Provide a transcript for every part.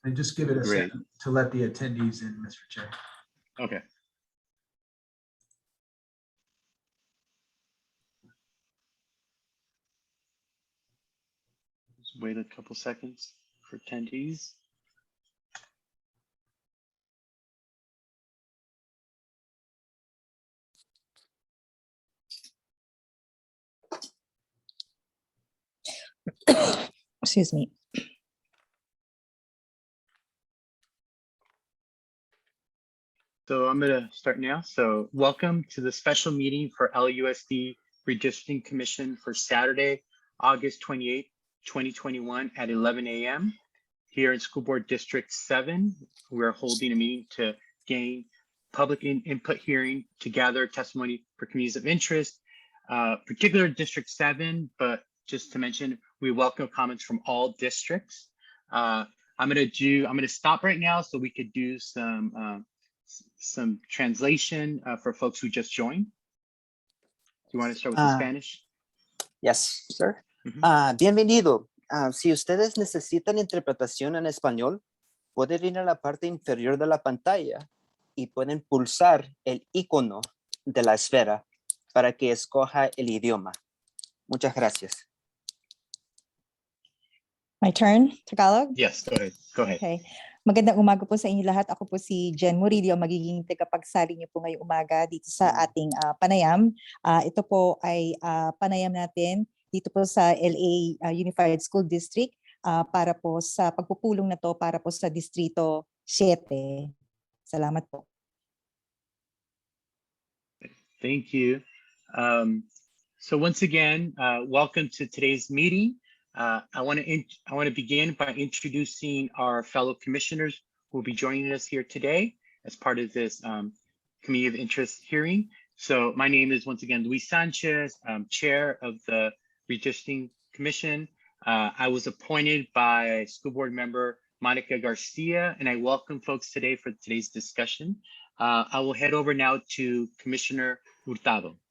And just give it a Great. second to let the attendees in, Mr. Chair. Okay. Just wait a couple seconds for attendees. Excuse me. So I'm going to start now. So welcome to the special meeting for LUSD Redistricting Commission for Saturday, August 28, 2021 at 11 a.m. Here in School Board District 7. We're holding a meeting to gain public input hearing to gather testimony for communities of interest, particular District 7, but just to mention, we welcome comments from all districts. I'm going to stop right now so we could do some translation for folks who just joined. Do you want to start with the Spanish? Yes, sir. Mhm. Bienvenido. Si ustedes necesitan interpretación en español, pueden ir a la parte inferior de la pantalla y pueden pulsar el icono de la esfera para que escoja el idioma. Muchas gracias. My turn, Tagalog? Yes, go ahead. Go ahead. Okay. Magandang umaga po sa inyo lahat. Ako po si Jen Murillo, magiging tagapagsali niyo po ngayong umaga dito sa ating panayam. Ito po ay panayam natin dito po sa LA Unified School District para po sa pagpupulong na to para po sa Distrito 7. Salamat po. Thank you. So once again, welcome to today's meeting. I want to begin by introducing our fellow commissioners who will be joining us here today as part of this Committee of Interest hearing. So my name is once again Luis Sanchez, Chair of the Redistricting Commission. I was appointed by School Board Member Monica Garcia, and I welcome folks today for today's discussion. I will head over now to Commissioner Hurtado.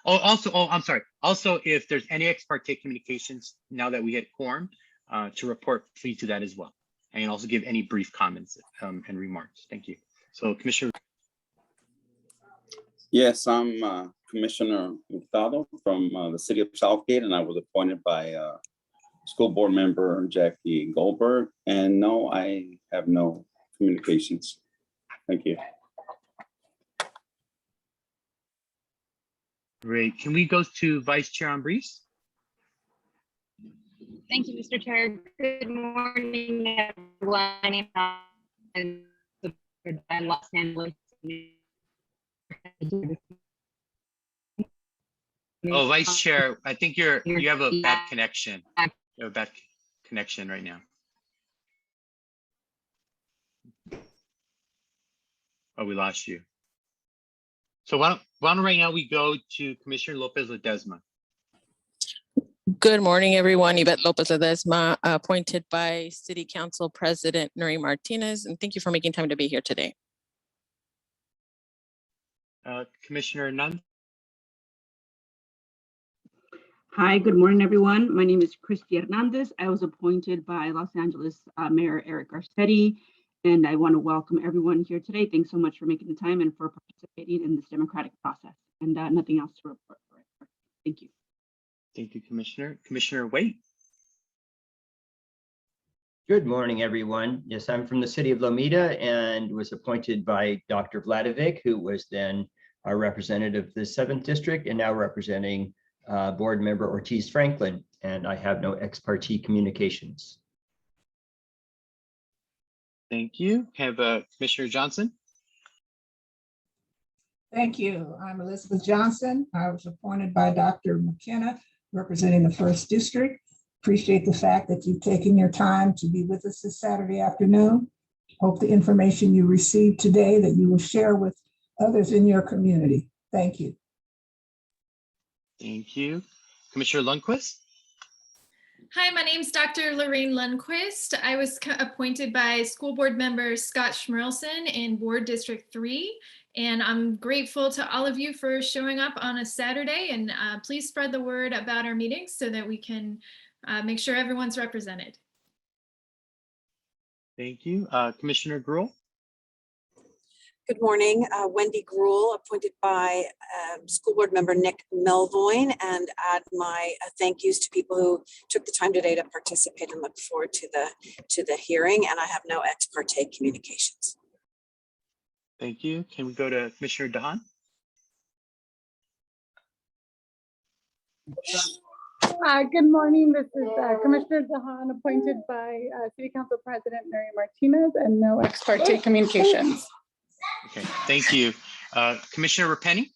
I'm sorry. Also, if there's any ex parte communications now that we had quorum to report, please do that as well. And also give any brief comments and remarks. Thank you. So Commissioner. Yes, I'm Commissioner Hurtado from the city of Southgate, and I was appointed by School Board Member Jackie Goldberg. And no, I have no communications. Thank you. Great. Can we go to Vice Chair Ambriz? Thank you, Mr. Chair. Good morning, everyone. In Los Angeles. Oh, Vice Chair, I think you have a bad connection. You have a bad connection right now. Oh, we lost you. So why don't right now we go to Commissioner Lopez Ledesma. Good morning, everyone. Yvette Lopez Ledesma, appointed by City Council President Nury Martinez, and thank you for making time to be here today. Commissioner Nunn. Hi, good morning, everyone. My name is Christy Hernandez. I was appointed by Los Angeles Mayor Eric Garcetti, and I want to welcome everyone here today. Thanks so much for making the time and for participating in this democratic process. And nothing else to report. Thank you. Thank you, Commissioner. Commissioner Waite. Good morning, everyone. Yes, I'm from the city of Lomita and was appointed by Dr. Vladovic, who was then our representative of the 7th District and now representing Board Member Ortiz Franklin. And I have no ex parte communications. Thank you. Have Commissioner Johnson. Thank you. I'm Elizabeth Johnson. I was appointed by Dr. McKenna, representing the 1st District. Appreciate the fact that you've taken your time to be with us this Saturday afternoon. Hope the information you received today that you will share with others in your community. Thank you. Thank you. Commissioner Lundquist. Hi, my name is Dr. Lorraine Lundquist. I was appointed by School Board Member Scott Schmerelson in Ward District 3, and I'm grateful to all of you for showing up on a Saturday, and please spread the word about our meetings so that we can make sure everyone's represented. Thank you. Commissioner Gruhl? Good morning, Wendy Gruhl, appointed by School Board Member Nick Melvoin, and add my thank yous to people who took the time today to participate and look forward to the hearing. And I have no ex parte communications. Thank you. Can we go to Commissioner Dahan? Good morning. This is Commissioner Dahan, appointed by City Council President Mary Martinez, and no ex parte communications. Okay, thank you. Commissioner Rapeni?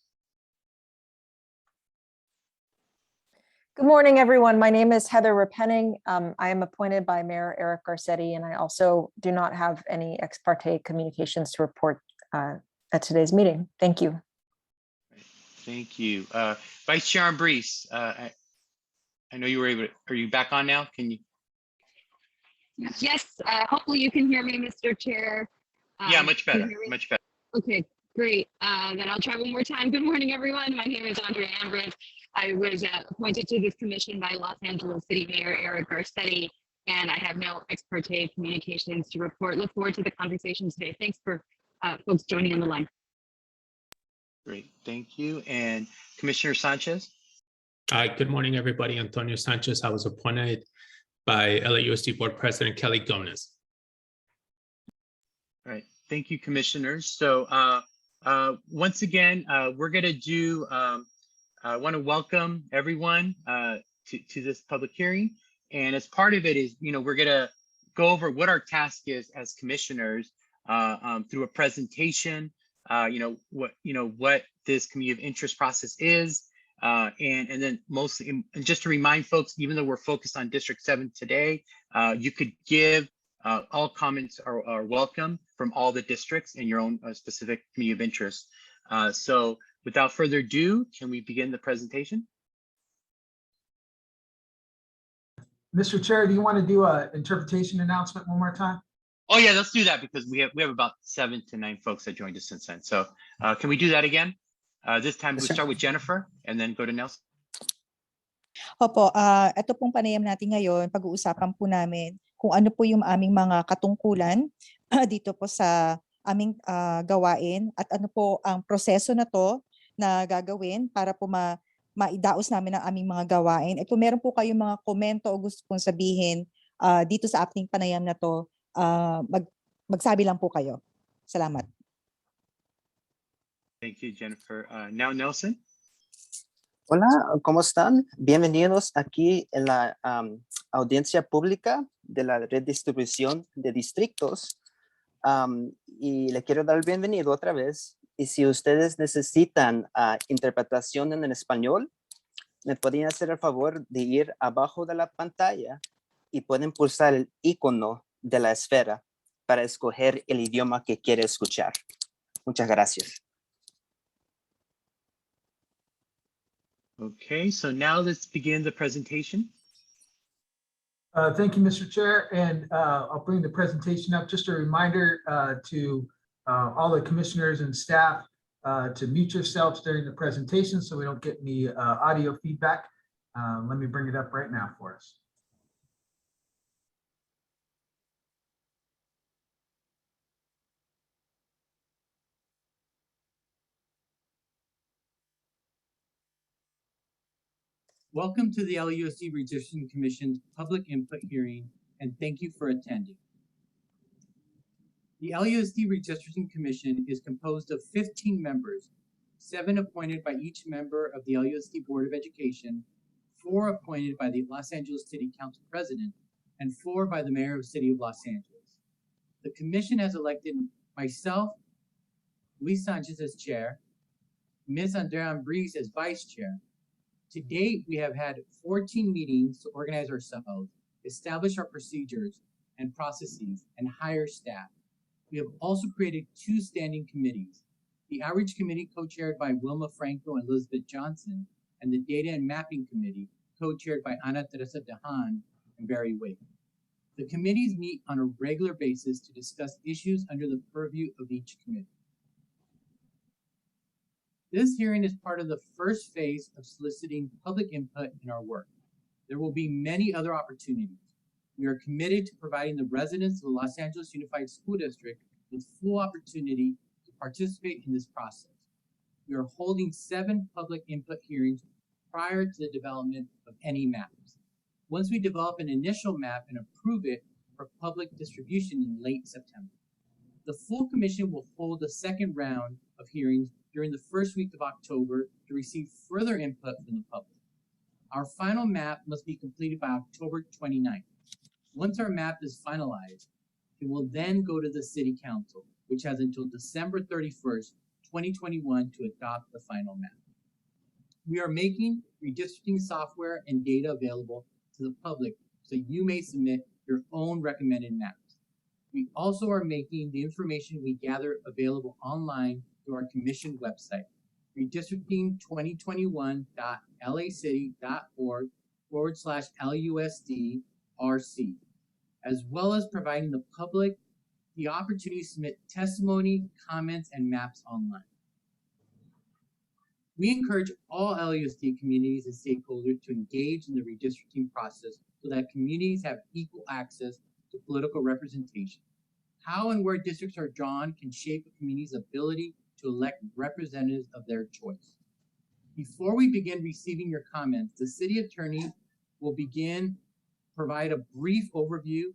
Good morning, everyone. My name is Heather Repenning. I am appointed by Mayor Eric Garcetti, and I also do not have any ex parte communications to report at today's meeting. Thank you. Thank you. Vice Chair Ambriz, I know you were able to, are you back on now? Can you? Yes, hopefully you can hear me, Mr. Chair. Yeah, much can you better, hear me? much better. Okay, great. Then I'll try one more time. Good morning, everyone. My name is Andrea Ambriz. I was appointed to this commission by Los Angeles City Mayor Eric Garcetti, and I have no ex parte communications to report. Look forward to the conversation today. Thanks for folks joining on the line. Great, thank you. And Commissioner Sanchez? Hi, good morning, everybody. Antonio Sanchez. I was appointed by LAUSD Board President Kelly Gomez. All right, thank you, commissioners. So once again, we're gonna do, I wanna welcome everyone to this public hearing. And as part of it is, we're gonna go over what our task is as commissioners through a presentation, what this community of interest process is, and then mostly, and just to remind folks, even though we're focused on District 7 today, you could give all comments are welcome from all the districts in your own specific community of interest. So without further ado, can we begin the presentation? Mr. Chair, do you want to do an interpretation announcement one more time? Oh yeah, let's do that because we have about 7 to 9 folks that joined us since then. So can we do that again? This time we start with Jennifer and then go to Nelson. Opo, ito pong panayam natin ngayon, pag-uusapan po namin kung ano po yung aming mga katungkulan dito po sa aming gawain at ano po ang proseso na to na gagawin para po maidaos namin ang aming mga gawain. At kung meron po kayong mga komento o gusto pong sabihin dito sa ating panayam na to, magsabi lang po kayo. Salamat. Thank you, Jennifer. Now Nelson. Hola, ¿cómo están? Bienvenidos aquí en la audiencia pública de la redistribución de distritos. Y le quiero dar el bienvenido otra vez. Y si ustedes necesitan interpretación en español, me podrían hacer el favor de ir abajo de la pantalla y pueden pulsar el icono de la esfera para escoger el idioma que quiere escuchar. Muchas gracias. Okay, so now let's begin the presentation. Thank you, Mr. Chair, and I'll bring the presentation up. Just a reminder to all the commissioners and staff to mute yourselves during the presentation so we don't get any audio feedback. Let me bring it up right now for us. Welcome to the LAUSD Redistricting Commission's public input hearing, and thank you for attending. The LAUSD Redistricting Commission is composed of 15 members, 7 appointed by each member of the LAUSD Board of Education, 4 appointed by the Los Angeles City Council President, and 4 by the Mayor of the City of Los Angeles. The Commission has elected myself, Luis Sanchez as Chair, Ms. Andrea Ambriz as Vice Chair. To date, we have had 14 meetings to organize ourselves, establish our procedures and processes, and hire staff. We have also created 2 standing committees, the Outreach Committee co-chaired by Wilma Franco and Elizabeth Johnson, and the Data and Mapping Committee co-chaired by Ana Teresa Dahan and Barry Wake. The committees meet on a regular basis to discuss issues under the purview of each committee. This hearing is part of the first phase of soliciting public input in our work. There will be many other opportunities. We are committed to providing the residents of the Los Angeles Unified School District with full opportunity to participate in this process. We are holding 7 public input hearings prior to the development of any maps. Once we develop an initial map and approve it for public distribution in late September, the full commission will hold a second round of hearings during the first week of October to receive further input from the public. Our final map must be completed by October 29th. Once our map is finalized, it will then go to the City Council, which has until December 31st, 2021 to adopt the final map. We are making redistricting software and data available to the public so you may submit your own recommended maps. We also are making the information we gather available online through our commission website, redistricting2021.lacity.org/LUSD-RC, as well as providing the public the opportunity to submit testimony, comments, and maps online. We encourage all LUSD communities and stakeholders to engage in the redistricting process so that communities have equal access to political representation. How and where districts are drawn can shape a community's ability to elect representatives of their choice. Before we begin receiving your comments, the city attorney will provide a brief overview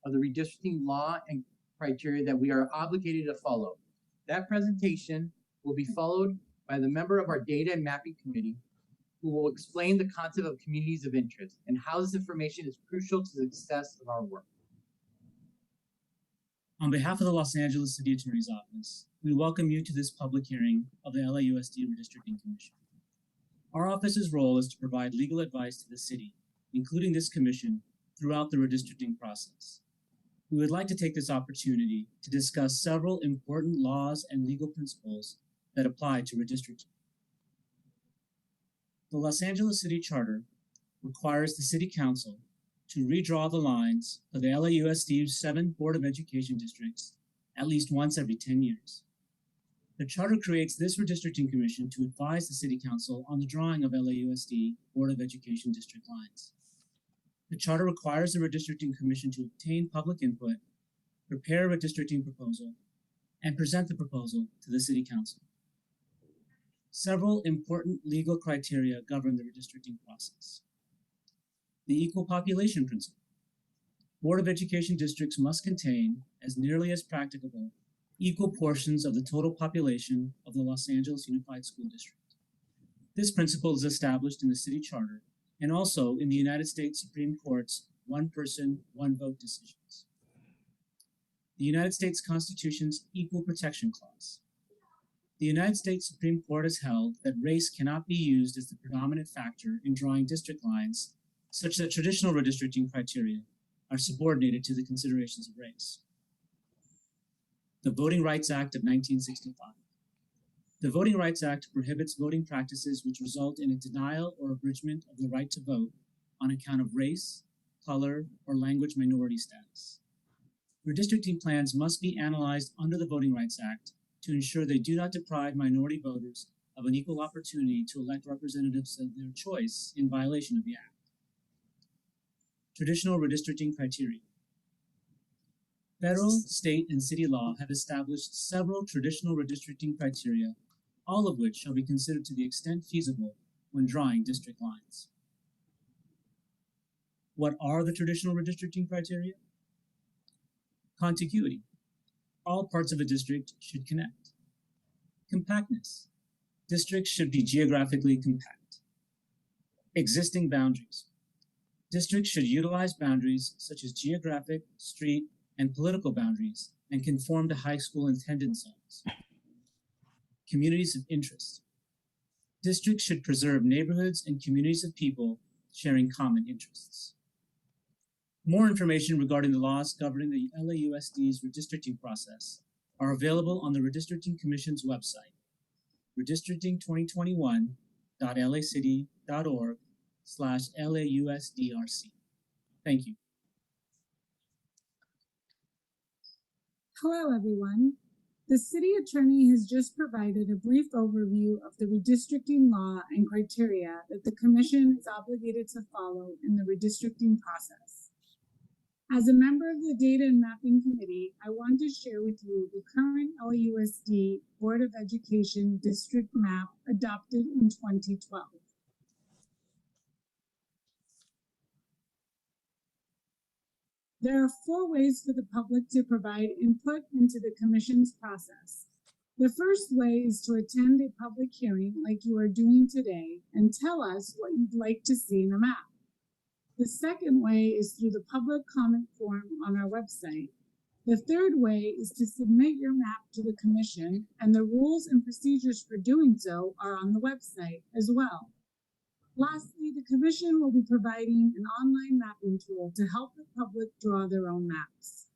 of the redistricting law and criteria that we are obligated to follow. That presentation will be followed by the member of our Data and Mapping Committee, who will explain the concept of communities of interest and how this information is crucial to the success of our work. On behalf of the Los Angeles City Attorney's Office, we welcome you to this public hearing of the LAUSD Redistricting Commission. Our office's role is to provide legal advice to the city, including this commission, throughout the redistricting process. We would like to take this opportunity to discuss several important laws and legal principles that apply to redistricting. The Los Angeles City Charter requires the City Council to redraw the lines of the LAUSD's 7 Board of Education districts at least once every 10 years. The Charter creates this redistricting commission to advise the City Council on the drawing of LAUSD Board of Education district lines. The Charter requires the redistricting commission to obtain public input, prepare a redistricting proposal, and present the proposal to the City Council. Several important legal criteria govern the redistricting process. The equal population principle. Board of Education districts must contain, as nearly as practicable, equal portions of the total population of the Los Angeles Unified School District. This principle is established in the City Charter and also in the United States Supreme Court's one-person, one-vote decisions. The United States Constitution's Equal Protection Clause. The United States Supreme Court has held that race cannot be used as the predominant factor in drawing district lines, such that traditional redistricting criteria are subordinated to the considerations of race. The Voting Rights Act of 1965. The Voting Rights Act prohibits voting practices which result in a denial or abridgment of the right to vote on account of race, color, or language minority status. Redistricting plans must be analyzed under the Voting Rights Act to ensure they do not deprive minority voters of an equal opportunity to elect representatives of their choice in violation of the Act. Traditional redistricting criteria. Federal, state, and city law have established several traditional redistricting criteria, all of which shall be considered to the extent feasible when drawing district lines. What are the traditional redistricting criteria? Contiguity. All parts of a district should connect. Compactness. Districts should be geographically compact. Existing boundaries. Districts should utilize boundaries such as geographic, street, and political boundaries and conform to high school attendance zones. Communities of interest. Districts should preserve neighborhoods and communities of people sharing common interests. More information regarding the laws governing the LAUSD's redistricting process are available on the Redistricting Commission's website, redistricting2021.lacity.org/LAUSDRC. Thank you. Hello, everyone. The city attorney has just provided a brief overview of the redistricting law and criteria that the commission is obligated to follow in the redistricting process. As a member of the Data and Mapping Committee, I want to share with you the current LAUSD Board of Education district map adopted in 2012. There are 4 ways for the public to provide input into the Commission's process. The first way is to attend a public hearing like you are doing today and tell us what you'd like to see in the map. The second way is through the public comment form on our website. The third way is to submit your map to the Commission, and the rules and procedures for doing so are on the website as well. Lastly, the Commission will be providing an online mapping tool to help the public draw their own maps.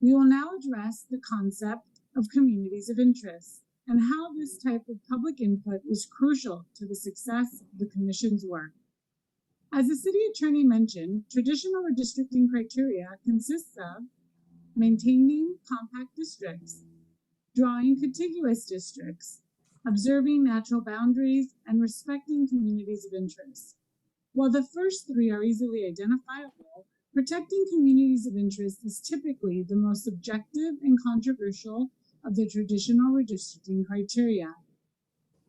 We will now address the concept of communities of interest and how this type of public input is crucial to the success of the Commission's work. As the City Attorney mentioned, traditional redistricting criteria consists of maintaining compact districts, drawing contiguous districts, observing natural boundaries, and respecting communities of interest. While the first 3 are easily identifiable, protecting communities of interest is typically the most subjective and controversial of the traditional redistricting criteria.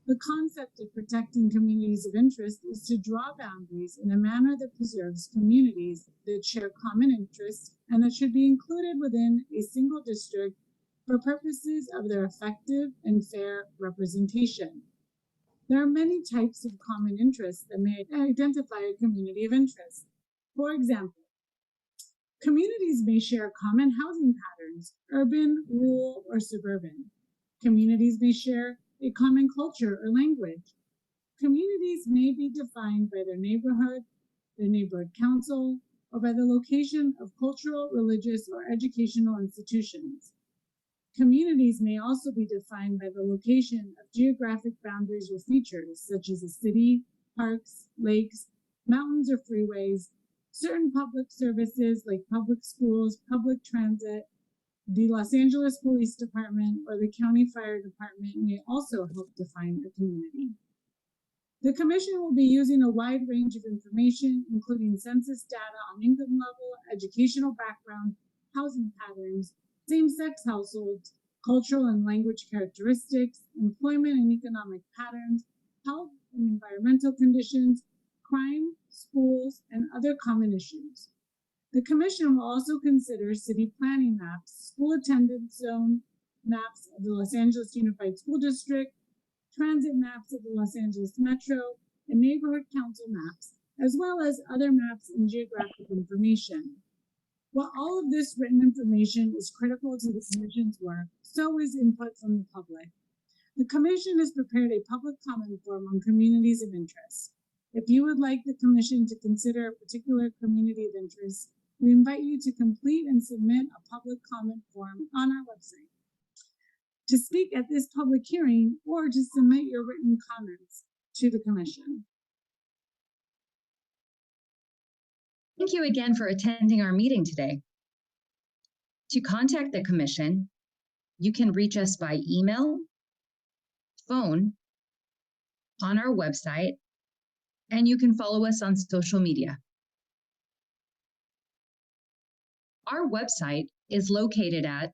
The concept of protecting communities of interest is to draw boundaries in a manner that preserves communities that share common interests and that should be included within a single district for purposes of their effective and fair representation. There are many types of common interests that may identify a community of interest. For example, communities may share common housing patterns, urban, rural, or suburban. Communities may share a common culture or language. Communities may be defined by their neighborhood council, or by the location of cultural, religious, or educational institutions. Communities may also be defined by the location of geographic boundaries or features, such as a city, parks, lakes, mountains or freeways, certain public services like public schools, public transit. The Los Angeles Police Department or the County Fire Department may also help define a community. The Commission will be using a wide range of information, including census data on income level, educational background, housing patterns, same-sex households, cultural and language characteristics, employment and economic patterns, health and environmental conditions, crime, schools, and other common issues. The Commission will also consider city planning maps, school attendance zone maps of the Los Angeles Unified School District, transit maps of the Los Angeles Metro, and neighborhood council maps, as well as other maps and geographic information. While all of this written information is critical to the Commission's work, so is input from the public. The Commission has prepared a public comment form on communities of interest. If you would like the Commission to consider a particular community of interest, we invite you to complete and submit a public comment form on our website. To speak at this public hearing or to submit your written comments to the Commission. Thank you again for attending our meeting today. To contact the Commission, you can reach us by email, phone, on our website, and you can follow us on social media. Our website is located at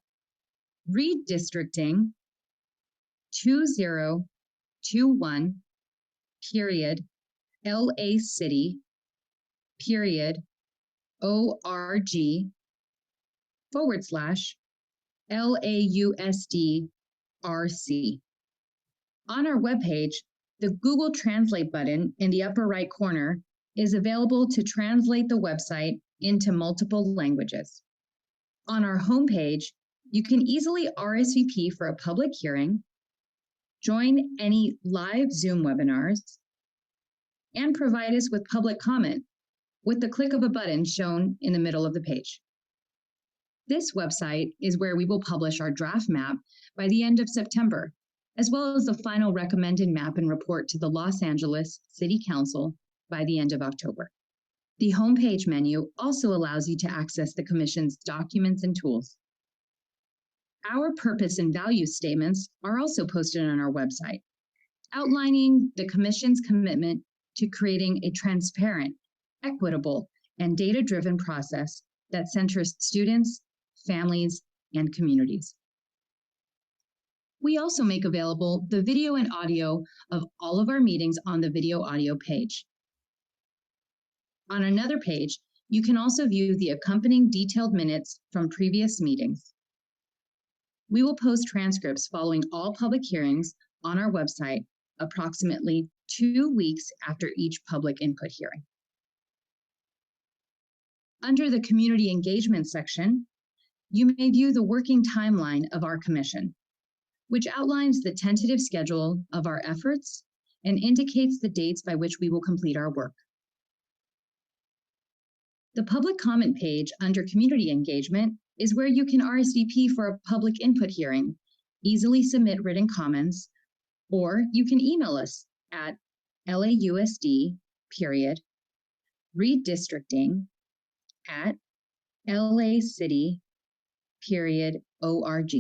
redistricting2021 LA City org/LAUSD-RC. On our webpage, the Google Translate button in the upper right corner is available to translate the website into multiple languages. On our homepage, you can easily RSVP for a public hearing, join any live Zoom webinars, and provide us with public comment with the click of a button shown in the middle of the page. This website is where we will publish our draft map by the end of September, as well as the final recommended map and report to the Los Angeles City Council by the end of October. The homepage menu also allows you to access the Commission's documents and tools. Our purpose and value statements are also posted on our website, outlining the Commission's commitment to creating a transparent, equitable, and data-driven process that centers students, families, and communities. We also make available the video and audio of all of our meetings on the video audio page. On another page, you can also view the accompanying detailed minutes from previous meetings. We will post transcripts following all public hearings on our website approximately 2 weeks after each public input hearing. Under the community engagement section, you may view the working timeline of our commission, which outlines the tentative schedule of our efforts and indicates the dates by which we will complete our work. The public comment page under community engagement is where you can RSVP for a public input hearing, easily submit written comments, or you can email us at lausd.redistricting@lacity.org.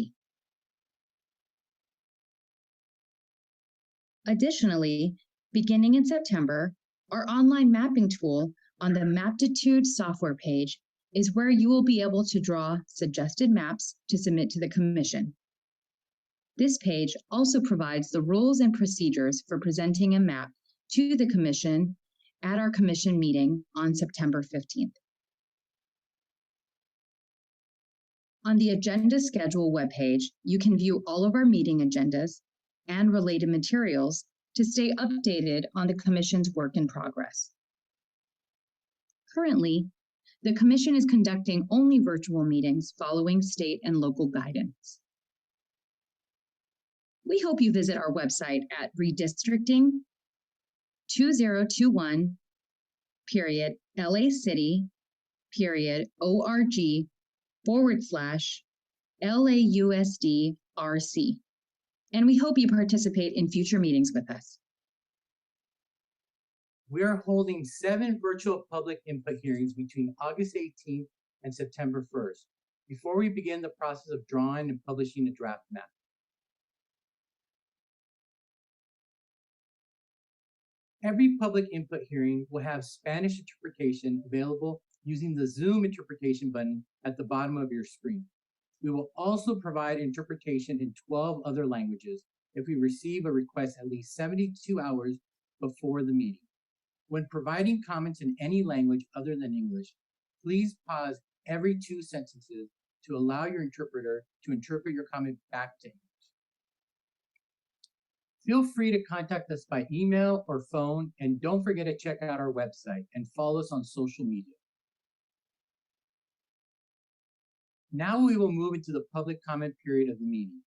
Additionally, beginning in September, our online mapping tool on the Maptitude software page is where you will be able to draw suggested maps to submit to the Commission. This page also provides the rules and procedures for presenting a map to the Commission at our Commission meeting on September 15th. On the Agenda Schedule webpage, you can view all of our meeting agendas and related materials to stay updated on the Commission's work in progress. Currently, the Commission is conducting only virtual meetings following state and local guidance. We hope you visit our website at redistricting2021.laCity.org/LAUSDRC. And we hope you participate in future meetings with us. We are holding 7 virtual public input hearings between August 18th and September 1st, before we begin the process of drawing and publishing a draft map. Every public input hearing will have Spanish interpretation available using the Zoom interpretation button at the bottom of your screen. We will also provide interpretation in 12 other languages if we receive a request at least 72 hours before the meeting. When providing comments in any language other than English, please pause every 2 sentences to allow your interpreter to interpret your comment back to English. Feel free to contact us by email or phone, and don't forget to check out our website and follow us on social media. Now we will move into the public comment period of the meeting.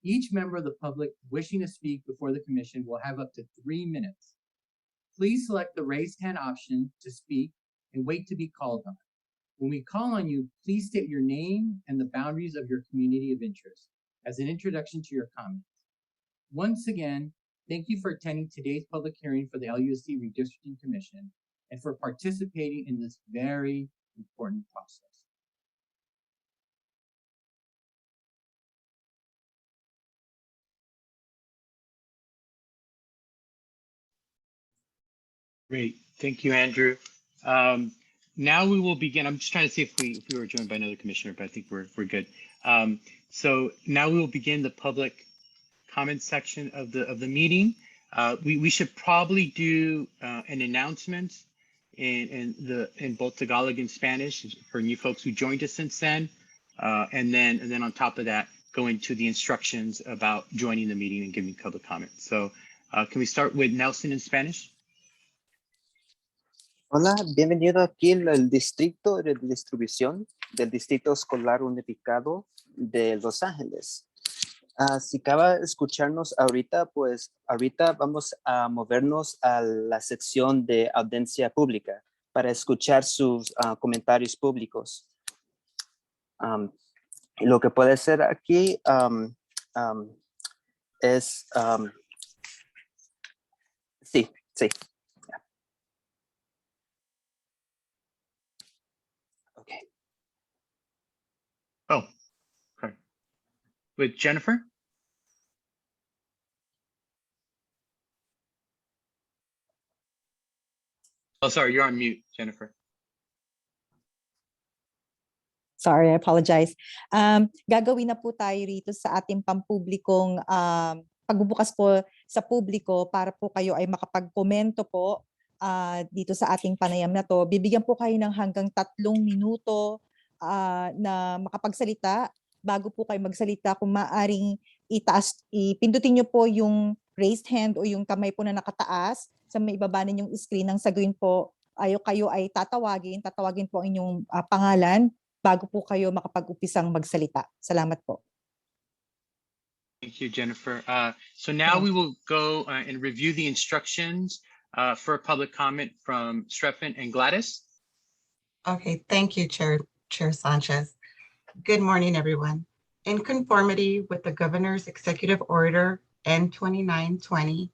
Each member of the public wishing to speak before the Commission will have up to 3 minutes. Please select the raised hand option to speak and wait to be called on. When we call on you, please state your name and the boundaries of your community of interest as an introduction to your comments. Once again, thank you for attending today's public hearing for the LUSD Redistricting Commission and for participating in this very important process. Great, thank you, Andrew. Now we will begin. I'm just trying to see if we were joined by another commissioner, but I think we're good. So now we will begin the public comment section of the meeting. We should probably do an announcement in both Tagalog and Spanish for new folks who joined us since then, and then on top of that, go into the instructions about joining the meeting and giving public comment. So can we start with Nelson in Spanish? Hola, bienvenido aquí al distrito de distribución del Distrito Escolar Unificado de Los Ángeles. Si acaba de escucharnos ahorita, pues ahorita vamos a movernos a la sección de audiencia pública para escuchar sus comentarios públicos. Lo que puede ser aquí es... sí. Oh, okay. With Jennifer? Oh, sorry, you're on mute, Jennifer. Sorry, I apologize. Gagawin na po tayo rito sa ating pampublikong pagbubukas po sa publiko para po kayo ay makapagkomento po dito sa ating panayam na to. Bibigyan po kayo ng hanggang 3 minuto na makapagsalita. Bago po kayo magsalita, kung maaring ipindutin nyo po yung raised hand o yung kamay po na nakataas sa may ibaba ninyong screen. Nang saguin po, kayo ay tatawagin po ang inyong pangalan bago po kayo makapag-upisang magsalita. Salamat po. Thank you, Jennifer. So now we will go and review the instructions for public comment from Streffan and Gladys. Okay, thank you, Chair Sanchez. Good morning, everyone. In conformity with the Governor's Executive Order N2920,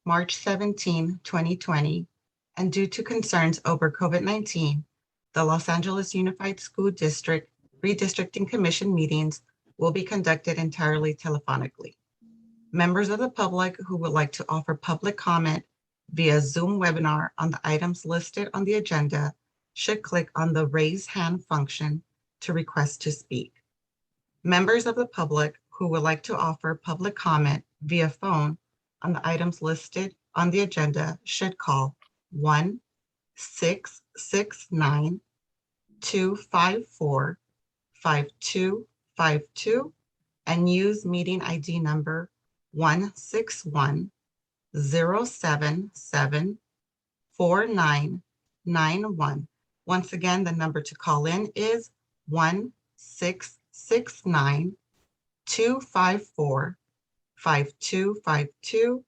March 17, 2020, and due to concerns over COVID-19, the Los Angeles Unified School District Redistricting Commission meetings will be conducted entirely telephonically. Members of the public who would like to offer public comment via Zoom webinar on the items listed on the agenda should click on the raise hand function to request to speak. Members of the public who would like to offer public comment via phone on the items listed on the agenda should call 1-669-254-5252 and use meeting ID number 161-077-4991. Once again, the number to call in is 1-669-254-5252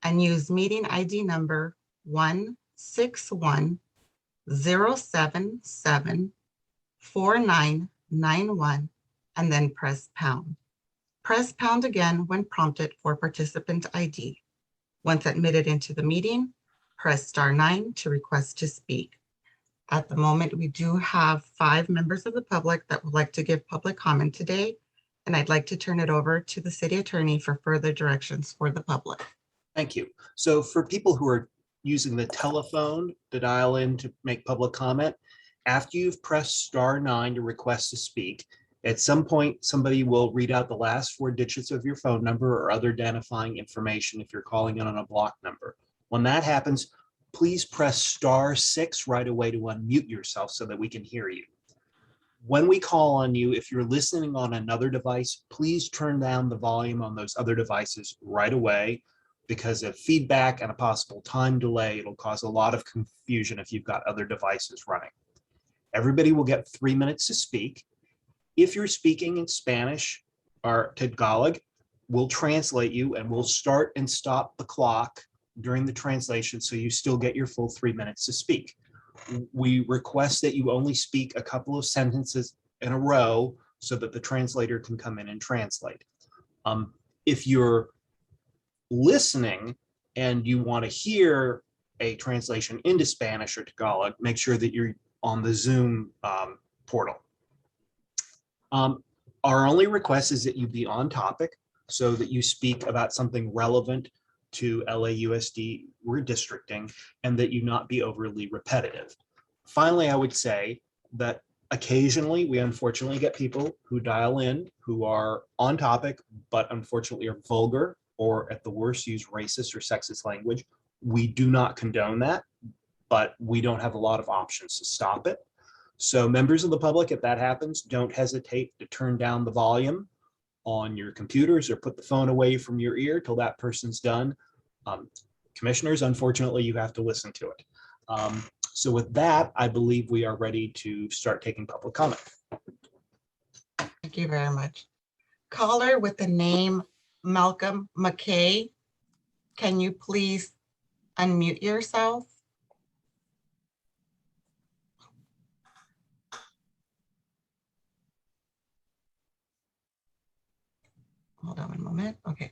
and use meeting ID number 161-077-4991 and then press pound. Press pound again when prompted for participant ID. Once admitted into the meeting, press *9 to request to speak. At the moment, we do have 5 members of the public that would like to give public comment today, and I'd like to turn it over to the city attorney for further directions for the public. Thank you. So for people who are using the telephone to dial in to make public comment, after you've pressed *9 to request to speak, at some point, somebody will read out the last 4 digits of your phone number or other identifying information if you're calling in on a block number. When that happens, please press *6 right away to unmute yourself so that we can hear you. When we call on you, if you're listening on another device, please turn down the volume on those other devices right away, because of feedback and a possible time delay. It'll cause a lot of confusion if you've got other devices running. Everybody will get 3 minutes to speak. If you're speaking in Spanish or Tagalog, we'll translate you and we'll start and stop the clock during the translation so you still get your full 3 minutes to speak. We request that you only speak a couple of sentences in a row so that the translator can come in and translate. If you're listening and you want to hear a translation into Spanish or Tagalog, make sure that you're on the Zoom portal. Our only request is that you be on topic so that you speak about something relevant to LAUSD redistricting and that you not be overly repetitive. Finally, I would say that occasionally we unfortunately get people who dial in who are on topic, but unfortunately are vulgar or at the worst use racist or sexist language. We do not condone that, but we don't have a lot of options to stop it. So members of the public, if that happens, don't hesitate to turn down the volume on your computers or put the phone away from your ear till that person's done. Commissioners, unfortunately, you have to listen to it. So with that, I believe we are ready to start taking public comment. Thank you very much. Caller with the name Malcolm McKay, can you please unmute yourself? Hold on a moment. Okay.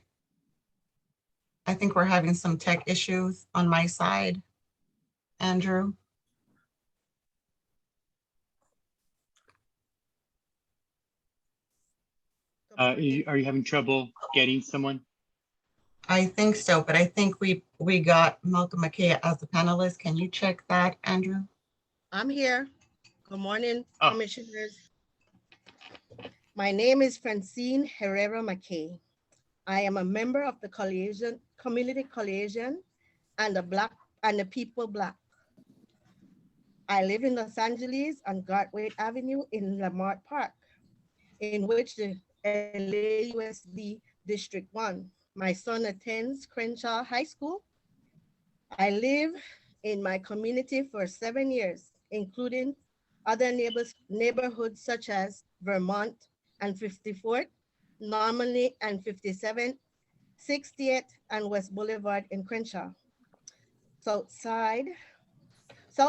I think we're having some tech issues on my side. Andrew? Are you having trouble getting someone? I think so, but I think we got Malcolm McKay as a panelist. Can you check that, Andrew? I'm here. Good morning, commissioners. My name is Francine Herrera McKay. I am a member of the Community Coalition and the People Black. I live in Los Angeles on Gartway Avenue in Lamar Park, in which the LAUSD District 1. My son attends Crenshaw High School. I live in my community for 7 years, including other neighborhoods such as Vermont and 54th, Normandy and 57th, 60th, and West Boulevard in Crenshaw. South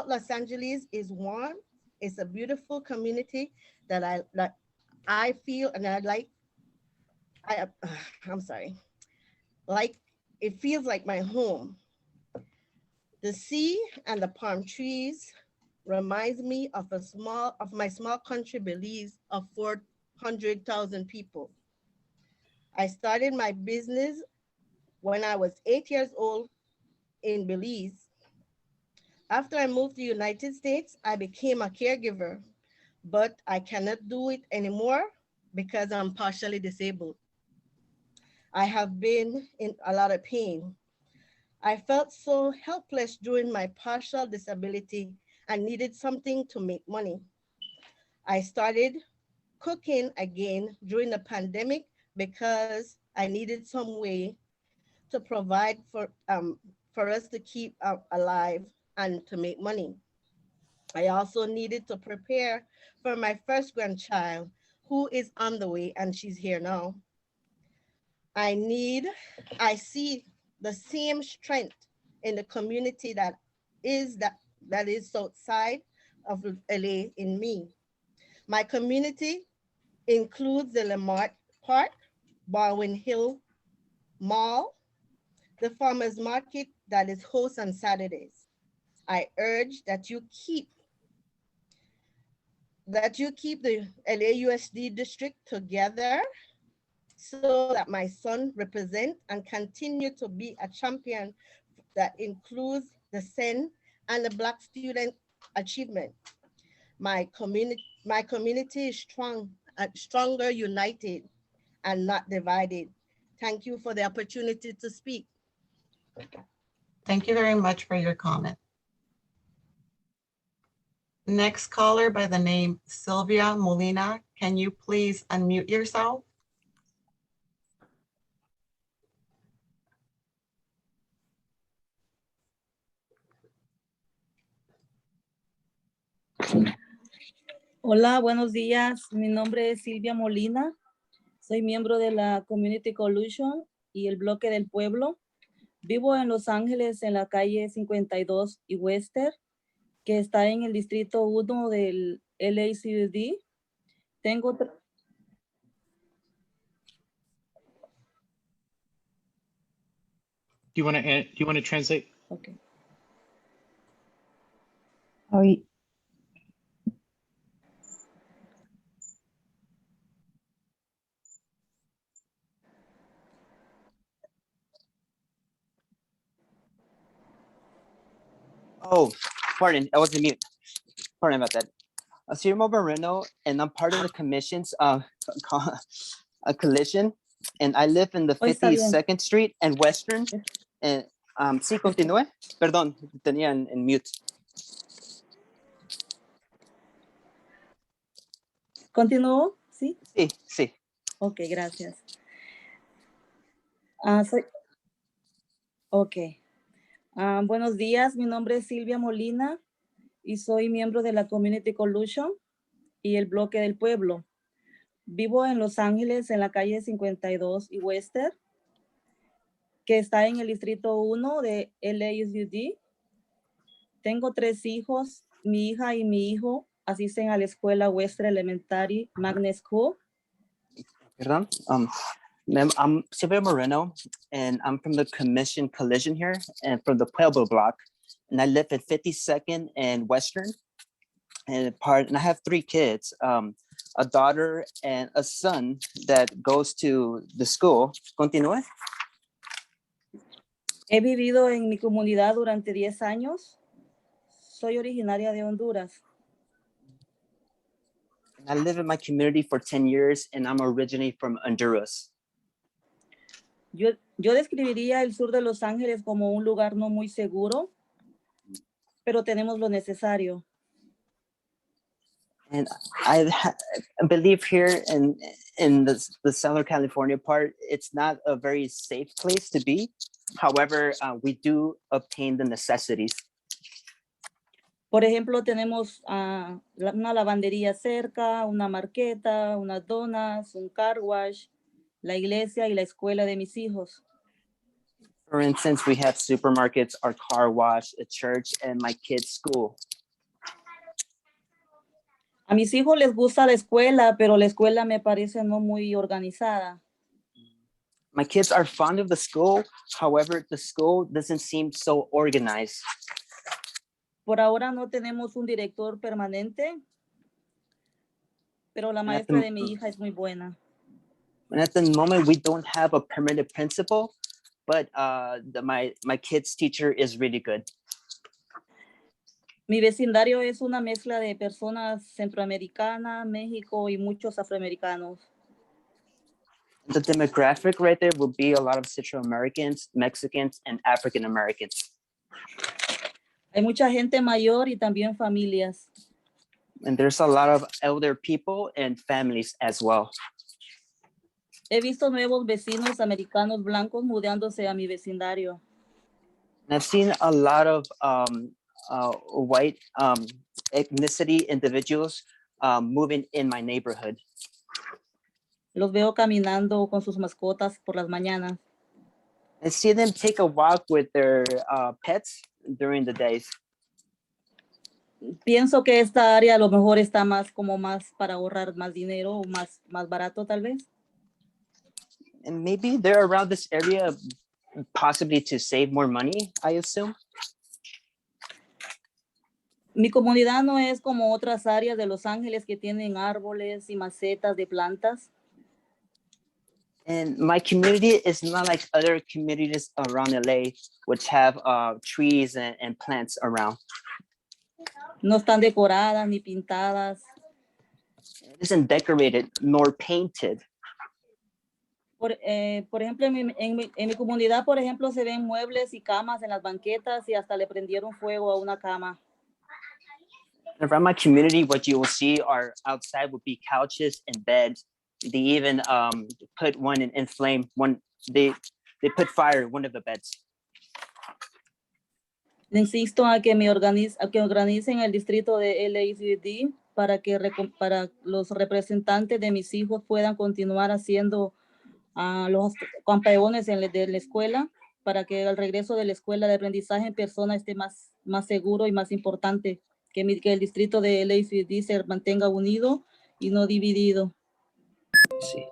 Los Angeles is warm. It's a beautiful community that I feel and I like. I'm sorry. Like it feels like my home. The sea and the palm trees reminds me of my small country Belize of 400,000 people. I started my business when I was 8 years old in Belize. After I moved to the United States, I became a caregiver, but I cannot do it anymore because I'm partially disabled. I have been in a lot of pain. I felt so helpless during my partial disability and needed something to make money. I started cooking again during the pandemic because I needed some way to provide for us to keep alive and to make money. I also needed to prepare for my first grandchild, who is on the way, and she's here now. I see the same strength in the community that is south side of LA in me. My community includes the Lamar Park, Baldwin Hill Mall, the farmers market that is host on Saturdays. I urge that you keep the LAUSD district together so that my son represent and continue to be a champion that includes the SEN and the Black student achievement. My community is stronger, united, and not divided. Thank you for the opportunity to speak. Thank you very much for your comment. Next caller by the name Sylvia Molina. Can you please unmute yourself? Hola, buenos días. Mi nombre es Silvia Molina. Soy miembro de la Community Coalition y el Bloque del Pueblo. Vivo en Los Ángeles, en la calle 52 y Western, que está en el distrito 1 del LACD. Tengo... Do you want to translate? Okay. Oh, pardon, I was on mute. Pardon about that. Sirmo Moreno, and I'm part of the commission's coalition, and I live in the 52nd Street and Western. And sí, continúe. Perdón, tenía en mute. ¿Continúo? ¿Sí? Sí, sí. Ok, gracias. Buenos días, mi nombre es Silvia Molina y soy miembro de la Community Coalition y el Bloque del Pueblo. Vivo en Los Ángeles, en la calle 52 y Western, que está en el distrito 1 de LAUSD. Tengo 3 hijos. Mi hija y mi hijo asisten a la escuela Western Elementary Magnet School. Perdón. I'm Silvia Moreno, and I'm from the Commission Coalition here, and from the Pueblo block, and I live at 52nd and Western, and I have 3 kids, a daughter and a son that goes to the school. Continúe. He vivido en mi comunidad durante 10 años. Soy originaria de Honduras. I live in my community for 10 years and I'm originally from Honduras. Yo describiría el sur de Los Ángeles como un lugar no muy seguro, pero tenemos lo necesario. And I believe here in the Southern California part, it's not a very safe place to be. However, we do obtain the necessities. Por ejemplo, tenemos una lavandería cerca, una marqueta, unas donas, un car wash, la iglesia y la escuela de mis hijos. For instance, we have supermarkets, our car wash, a church, and my kids' school. A mis hijos les gusta la escuela, pero la escuela me parece no muy organizada. My kids are fond of the school. However, the school doesn't seem so organized. Por ahora no tenemos un director permanente, pero la maestra de mi hija es muy buena. And at the moment, we don't have a permanent principal, but my kid's teacher is really good. Mi vecindario es una mezcla de personas centroamericanas, México y muchos afroamericanos. The demographic right there will be a lot of Central Americans, Mexicans, and African Americans. Hay mucha gente mayor y también familias. And there's a lot of elder people and families as well. He visto nuevos vecinos americanos blancos mudándose a mi vecindario. And I've seen a lot of white ethnicity individuals moving in my neighborhood. Los veo caminando con sus mascotas por las mañanas. I see them take a walk with their pets during the days. Pienso que esta área a lo mejor está más para ahorrar más dinero o más barato tal vez. And maybe they're around this area possibly to save more money, I assume. Mi comunidad no es como otras áreas de Los Ángeles que tienen árboles y macetas de plantas. And my community is not like other communities around LA, which have trees and plants around. No están decoradas ni pintadas. It isn't decorated nor painted. Por ejemplo, en mi comunidad, por ejemplo, se ven muebles y camas en las banquetas y hasta le prendieron fuego a una cama. Around my community, what you will see are outside would be couches and beds. They even put one in flame. They put fire in one of the beds. Insisto a que organicen el distrito de LAUSD para los representantes de mis hijos puedan continuar haciendo los campeones de la escuela, para que el regreso de la escuela de aprendizaje en persona esté más seguro y más importante, que el distrito de LAUSD se mantenga unido y no dividido. Sí.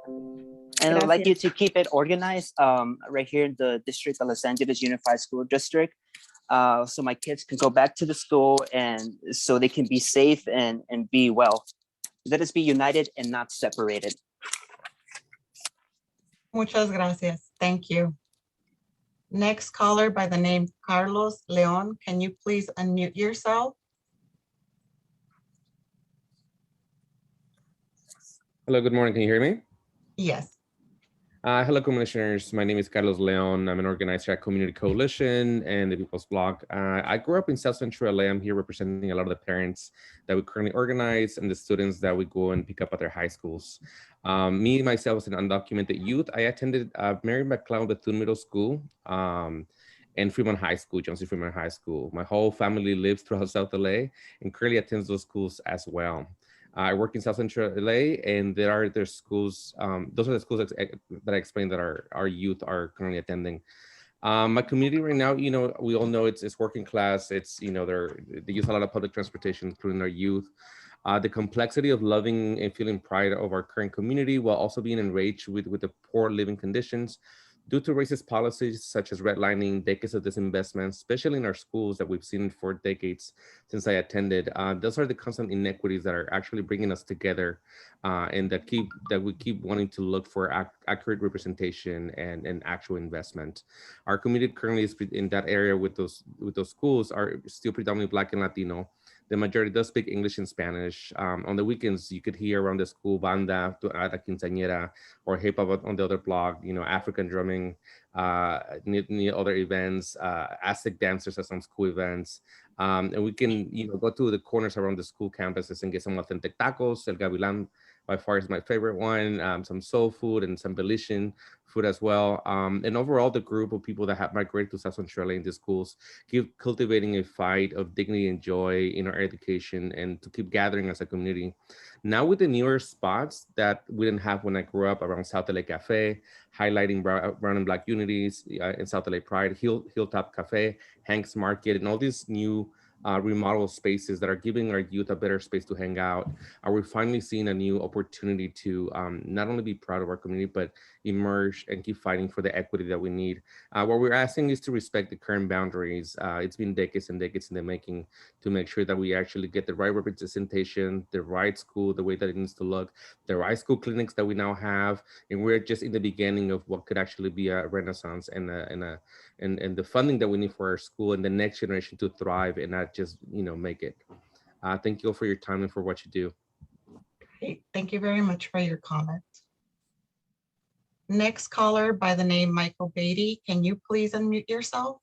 And I'd like you to keep it organized right here in the district of Los Angeles Unified School District. So my kids can go back to the school and so they can be safe and be well. Let us be united and not separated. Muchas gracias. Thank you. Next caller by the name Carlos Leon. Can you please unmute yourself? Hello, good morning. Can you hear me? Yes. Hello, commissioners. My name is Carlos Leon. I'm an organizer at Community Coalition and the People's Bloc. I grew up in South Central LA. I'm here representing a lot of the parents that we currently organize and the students that we go and pick up at their high schools. Me, myself, as an undocumented youth, I attended Mary McLeod Bethune Middle School and Fremont High School, John C. Fremont High School. My whole family lives throughout South LA and currently attends those schools as well. I work in South Central LA, and there's schools. Those are the schools that I explained that our youth are currently attending. My community right now, we all know it's working class. It's they use a lot of public transportation, including our youth. The complexity of loving and feeling pride of our current community, while also being enraged with the poor living conditions due to racist policies such as redlining, decades of disinvestment, especially in our schools that we've seen for decades since I attended. Those are the constant inequities that are actually bringing us together and that we keep wanting to look for accurate representation and actual investment. Our community currently is in that area with those schools are still predominantly Black and Latino. the majority does speak English and Spanish. On the weekends, you could hear around the school banda at a quinceañera or hip hop on the other block, you know, African drumming, other events, Aztec dancers at some school events. And we can, you know, go to the corners around the school campuses and get some authentic tacos. El Gavilan by far is my favorite one. Some soul food and some Belizean food as well. And overall, the group of people that have migrated to South Central into schools keep cultivating a fight of dignity and joy in our education and to keep gathering as a community. Now with the newer spots that we didn't have when I grew up around South LA Cafe, highlighting brown and black unities in South LA Pride, Hilltop Cafe, Hank's Market, and all these new remodel spaces that are giving our youth a better space to hang out. We're finally seeing a new opportunity to not only be proud of our community, but emerge and keep fighting for the equity that we need. What we're asking is to respect the current boundaries. It's been decades and decades in the making to make sure that we actually get the right representation, the right school, the way that it needs to look, the right school clinics that we now have. And we're just in the beginning of what could actually be a renaissance and the funding that we need for our school and the next generation to thrive and not just, you know, make it. Thank you all for your time and for what you do. Great. Thank you very much for your comment. Next caller by the name Michael Beatty. Can you please unmute yourself?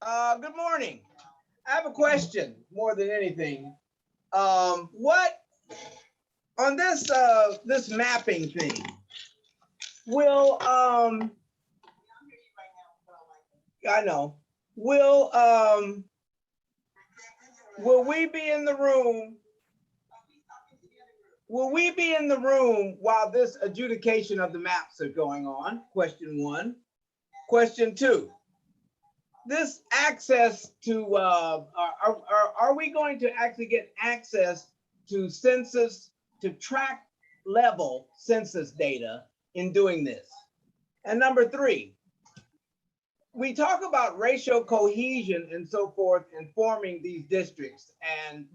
Good morning. I have a question more than anything. What on this this mapping thing will I know will we be in the room? Will we be in the room while this adjudication of the maps are going on? Question one. Question two. This access to, are we going to actually get access to census, to track level census data in doing this? And number three, we talk about racial cohesion and so forth in forming these districts,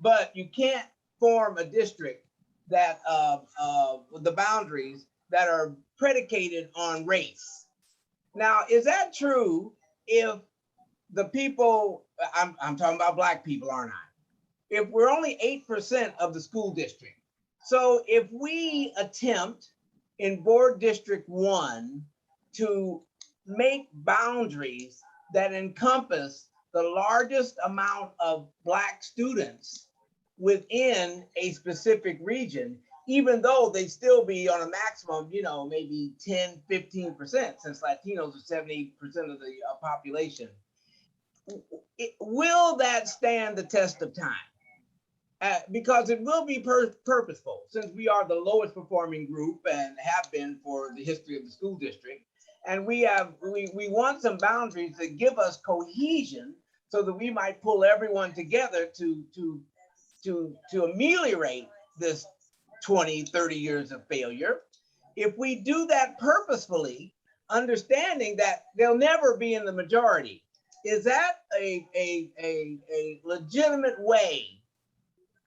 but you can't form a district that the boundaries that are predicated on race. Now, is that true if the people, I'm talking about Black people, aren't I? If we're only 8% of the school district. So if we attempt in Board District 1 to make boundaries that encompass the largest amount of Black students within a specific region, even though they still be on a maximum, you know, maybe 10, 15%, since Latinos are 70% of the population. Will that stand the test of time? Because it will be purposeful, since we are the lowest performing group and have been for the history of the school district. And we want some boundaries that give us cohesion so that we might pull everyone together to ameliorate this 20, 30 years of failure. If we do that purposefully, understanding that they'll never be in the majority, is that a legitimate way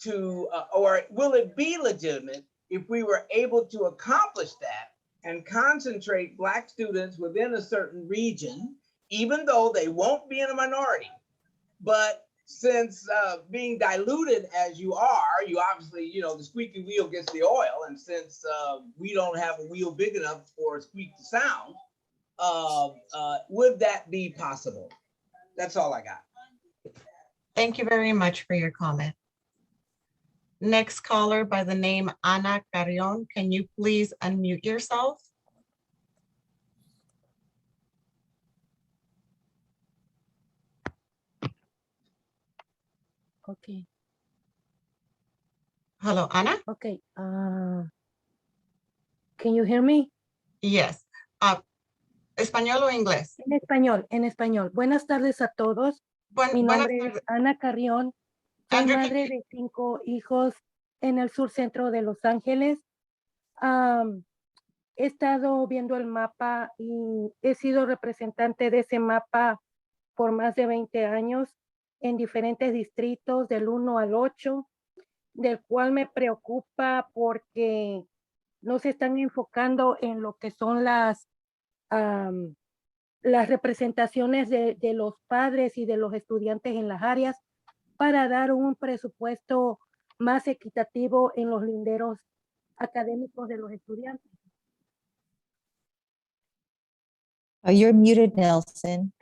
to, or will it be legitimate if we were able to accomplish that and concentrate Black students within a certain region, even though they won't be in a minority? But since being diluted as you are, you obviously, you know, the squeaky wheel gets the oil. And since we don't have a wheel big enough for a squeak to sound, would that be possible? That's all I got. Thank you very much for your comment. Next caller by the name Ana Carrion. Can you please unmute yourself? Okay. Hello, Ana. Okay. Can you hear me? Yes. ¿Español o inglés? En español, en español. Buenas tardes a todos. Mi nombre es Ana Carrión. Soy madre de 5 hijos en el sur centro de Los Ángeles. He estado viendo el mapa y he sido representante de ese mapa por más de 20 años en diferentes distritos del 1 al 8, del cual me preocupa porque no se están enfocando en lo que son las las representaciones de los padres y de los estudiantes en las áreas para dar un presupuesto más equitativo en los linderos académicos de los estudiantes. You're muted, Nelson.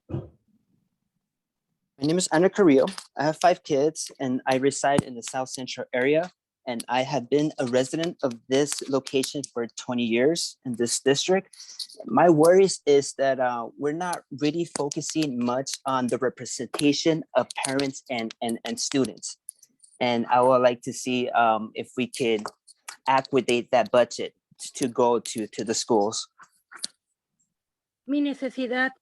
My name is Ana Carrillo. I have 5 kids and I reside in the South Central area. And I have been a resident of this location for 20 years in this district. My worries is that we're not really focusing much on the representation of parents and students. And I would like to see if we could accommodate that budget to go to the schools. Mi necesidad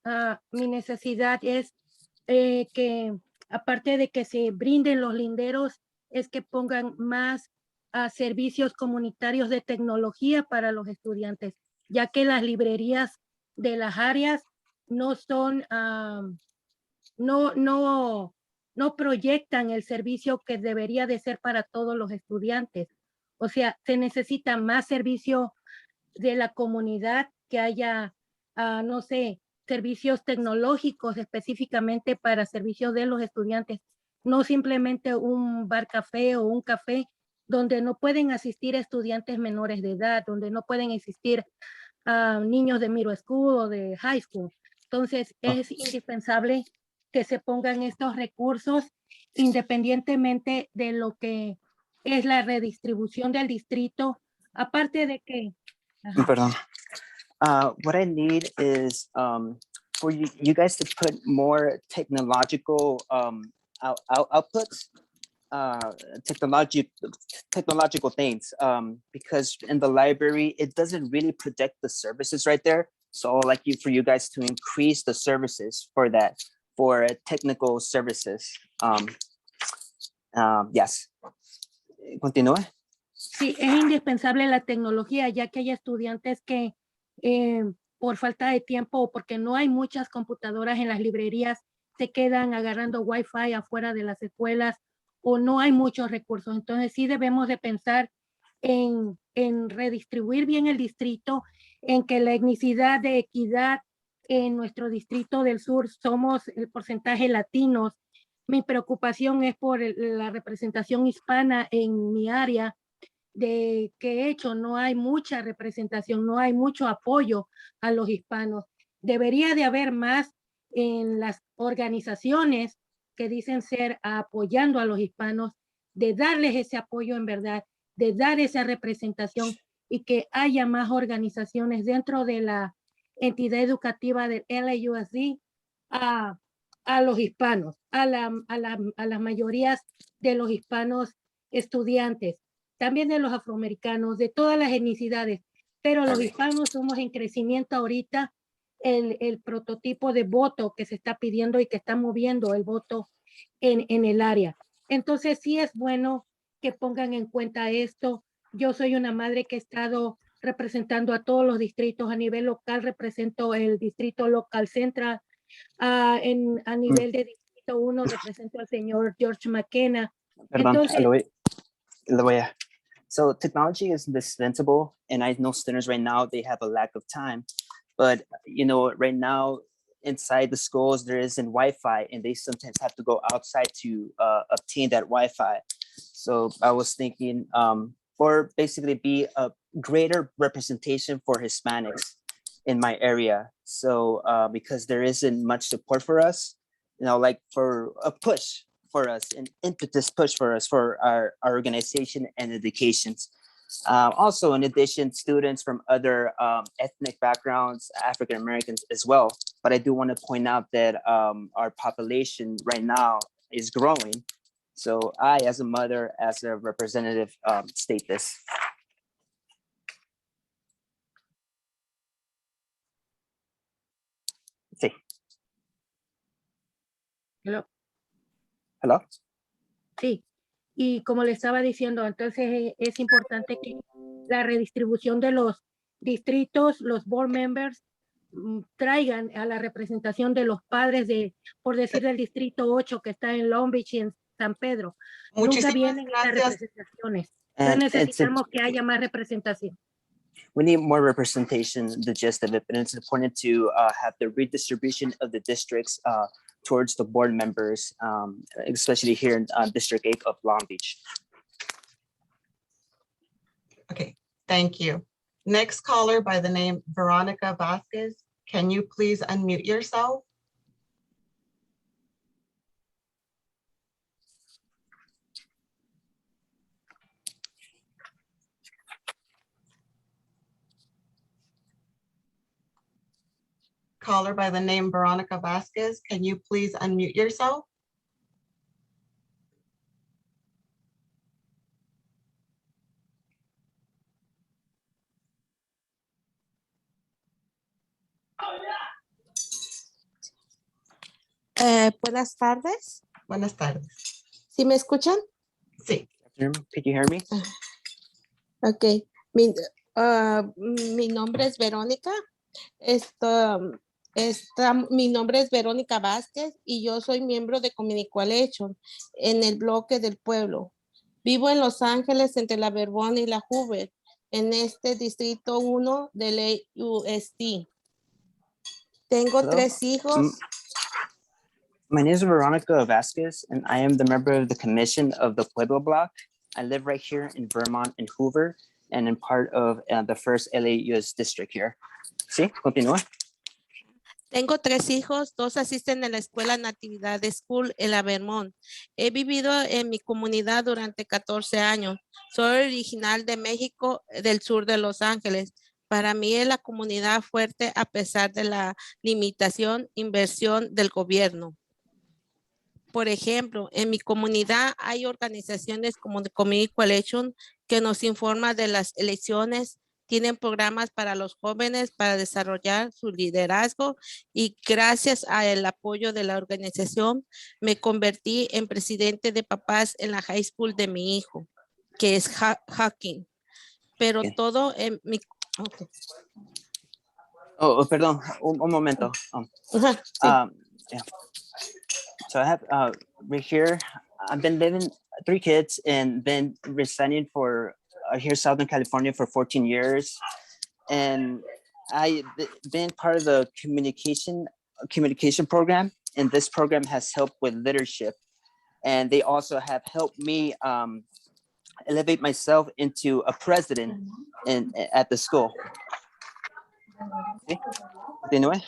es que aparte de que se brinden los linderos, es que pongan más servicios comunitarios de tecnología para los estudiantes, ya que las librerías de las áreas no son, no proyectan el servicio que debería de ser para todos los estudiantes. O sea, se necesita más servicio de la comunidad, que haya, no sé, servicios tecnológicos específicamente para servicios de los estudiantes, no simplemente un bar café o un café donde no pueden asistir estudiantes menores de edad, donde no pueden asistir niños de middle school o de high school. Entonces es indispensable que se pongan estos recursos independientemente de lo que es la redistribución del distrito, aparte de que... Perdón. What I need is for you guys to put more technological outputs, technological things, because in the library, it doesn't really project the services right there. So I'd like for you guys to increase the services for that, for technical services. Yes. Continúe. Sí, es indispensable la tecnología, ya que hay estudiantes que por falta de tiempo o porque no hay muchas computadoras en las librerías, se quedan agarrando Wi-Fi afuera de las escuelas o no hay muchos recursos. Entonces sí debemos de pensar en redistribuir bien el distrito, en que la etnicidad de equidad en nuestro distrito del sur somos el porcentaje latinos. Mi preocupación es por la representación hispana en mi área, de que hecho no hay mucha representación, no hay mucho apoyo a los hispanos. Debería de haber más en las organizaciones que dicen ser apoyando a los hispanos, de darles ese apoyo en verdad, de dar esa representación y que haya más organizaciones dentro de la entidad educativa del LAUSD a los hispanos, a las mayorías de los hispanos estudiantes, también de los afroamericanos, de todas las etnicidades, pero los hispanos somos en crecimiento ahorita. El prototipo de voto que se está pidiendo y que está moviendo el voto en el área. Entonces sí es bueno que pongan en cuenta esto. Yo soy una madre que he estado representando a todos los distritos a nivel local, represento el distrito local central, a nivel de distrito 1 represento al señor George McKenna. Perdón, Entonces, le voy a. So technology is indispensable, and I know students right now, they have a lack of time. But, you know, right now inside the schools, there isn't Wi-Fi and they sometimes have to go outside to obtain that Wi-Fi. So I was thinking for basically be a greater representation for Hispanics in my area. So because there isn't much support for us, you know, like for a push for us, an impetus push for us, for our organization and educations. Also, in addition, students from other ethnic backgrounds, African Americans as well. But I do want to point out that our population right now is growing. So I, as a mother, as a representative, state this. Sí. Hello. Hello. Sí. Y como le estaba diciendo, entonces es importante que la redistribución de los distritos, los board members, traigan a la representación de los padres de, por decir, del distrito 8 que está en Long Beach y en San Pedro. Nunca vienen las representaciones. Entonces necesitamos que haya más representación. we need more representation, the gist of it, but it's important to have the redistribution of the districts towards the board members, especially here in District 8 of Long Beach. Okay, thank you. Next caller by the name Veronica Vasquez. Can you please unmute yourself? Caller by the name Veronica Vasquez, can you please unmute yourself? Buenas tardes. Buenas tardes. ¿Sí me escuchan? Sí. Could you hear me? Ok. Mi nombre es Verónica. Mi nombre es Verónica Vázquez y yo soy miembro de Community Coalition en el bloque del pueblo. Vivo en Los Ángeles entre la Vermont y la Hoover, en este distrito 1 del AUSD. Tengo Hello. 3 hijos. My name is Veronica Vasquez, and I am the member of the commission of the Pueblo Block. I live right here in Vermont and Hoover, and I'm part of the first LAUS district here. Sí, continúa. Tengo 3 hijos, 2 asisten a la escuela Natividad School en la Vermont. He vivido en mi comunidad durante 14 años. Soy original de México, del sur de Los Ángeles. Para mí es la comunidad fuerte a pesar de la inversión del gobierno. Por ejemplo, en mi comunidad hay organizaciones como The Community Coalition que nos informa de las elecciones, tienen programas para los jóvenes para desarrollar su liderazgo y gracias al apoyo de la organización me convertí en presidente de papás en la high school de mi hijo, que es Hawking. Pero todo en mi... Okay. Perdón, un momento. Yeah. So I have right here, I've been living 3 kids and been residing for here Southern California for 14 years. And I've been part of the communication program. And this program has helped with leadership. And they also have helped me elevate myself into a president at the school. Continúe.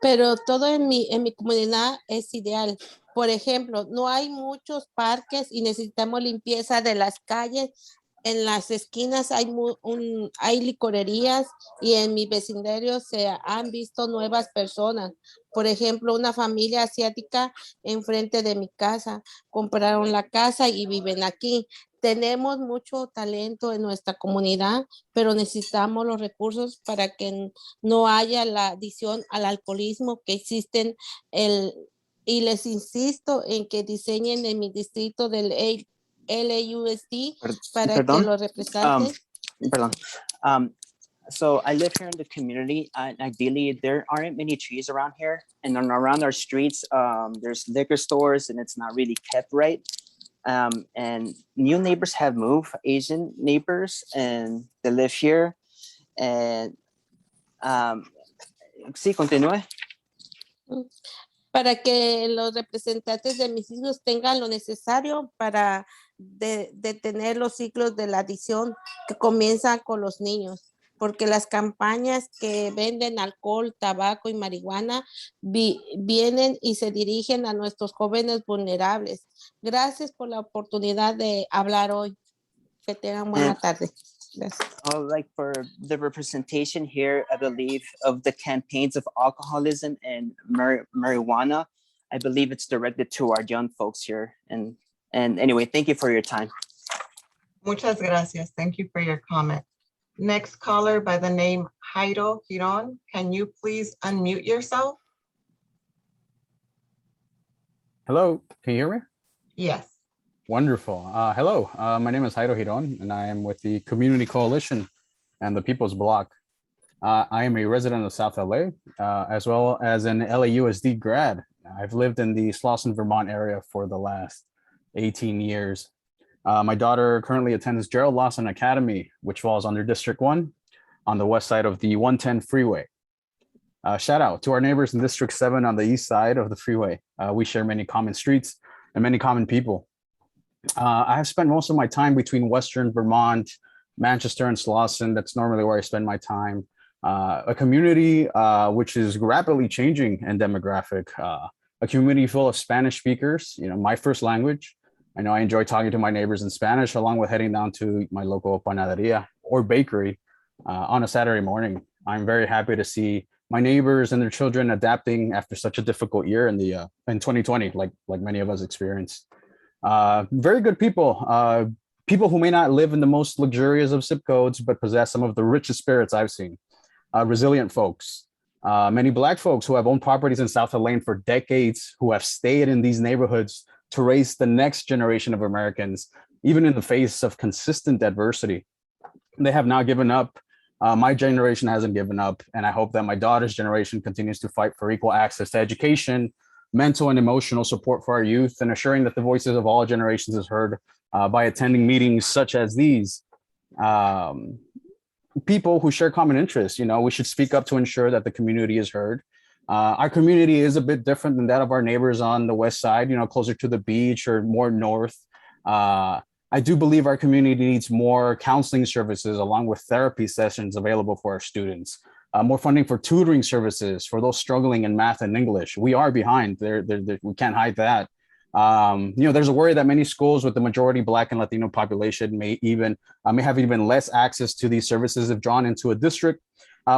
Pero todo en mi comunidad es ideal. Por ejemplo, no hay muchos parques y necesitamos limpieza de las calles. En las esquinas hay licorerías y en mi vecindario se han visto nuevas personas. Por ejemplo, una familia asiática enfrente de mi casa. Compraron la casa y viven aquí. Tenemos mucho talento en nuestra comunidad, pero necesitamos los recursos para que no haya la adicción al alcoholismo que existen. Y les insisto en que diseñen en mi distrito del LAUSD para que lo representen. Perdón. So I live here in the community. Ideally, there aren't many trees around here, and around our streets, there's liquor stores, and it's not really kept right. And new neighbors have moved, Asian neighbors, and they live here. And sí, continúe. Para que los representantes de mis hijos tengan lo necesario para detener los ciclos de la adicción que comienzan con los niños, porque las campañas que venden alcohol, tabaco y marihuana vienen y se dirigen a nuestros jóvenes vulnerables. Gracias por la oportunidad de hablar hoy. Que tengan buena tarde. Gracias. Like for the representation here, I believe, of the campaigns of alcoholism and marijuana, I believe it's directed to our young folks here. And anyway, thank you for your time. Muchas gracias. Thank you for your comment. Next caller by the name Jairo Giron. Can you please unmute yourself? Hello, can you hear me? Yes. Wonderful. Hello, my name is Jairo Giron, and I am with the Community Coalition and the People's Block. I am a resident of South LA, as well as an LAUSD grad. I've lived in the Slauson, Vermont area for the last 18 years. My daughter currently attends Gerald Lawson Academy, which falls under District 1 on the west side of the 110 freeway. Shout out to our neighbors in District 7 on the east side of the freeway. We share many common streets and many common people. I have spent most of my time between Western Vermont, Manchester, and Slauson. That's normally where I spend my time. A community which is rapidly changing in demographic. A community full of Spanish speakers, my first language. I know I enjoy talking to my neighbors in Spanish, along with heading down to my local panaderia or bakery on a Saturday morning. I'm very happy to see my neighbors and their children adapting after such a difficult year in 2020, like many of us experienced. Very good people, people who may not live in the most luxurious of zip codes, but possess some of the richest spirits I've seen. Resilient folks, many Black folks who have owned properties in South Lane for decades, who have stayed in these neighborhoods to raise the next generation of Americans, even in the face of consistent adversity. They have not given up. My generation hasn't given up, and I hope that my daughter's generation continues to fight for equal access to education, mental and emotional support for our youth, and assuring that the voices of all generations is heard by attending meetings such as these. People who share common interests, we should speak up to ensure that the community is heard. Our community is a bit different than that of our neighbors on the west side, closer to the beach or more north. I do believe our community needs more counseling services along with therapy sessions available for our students. More funding for tutoring services for those struggling in math and English. We are behind. We can't hide that. There's a worry that many schools with the majority Black and Latino population may have even less access to these services if drawn into a district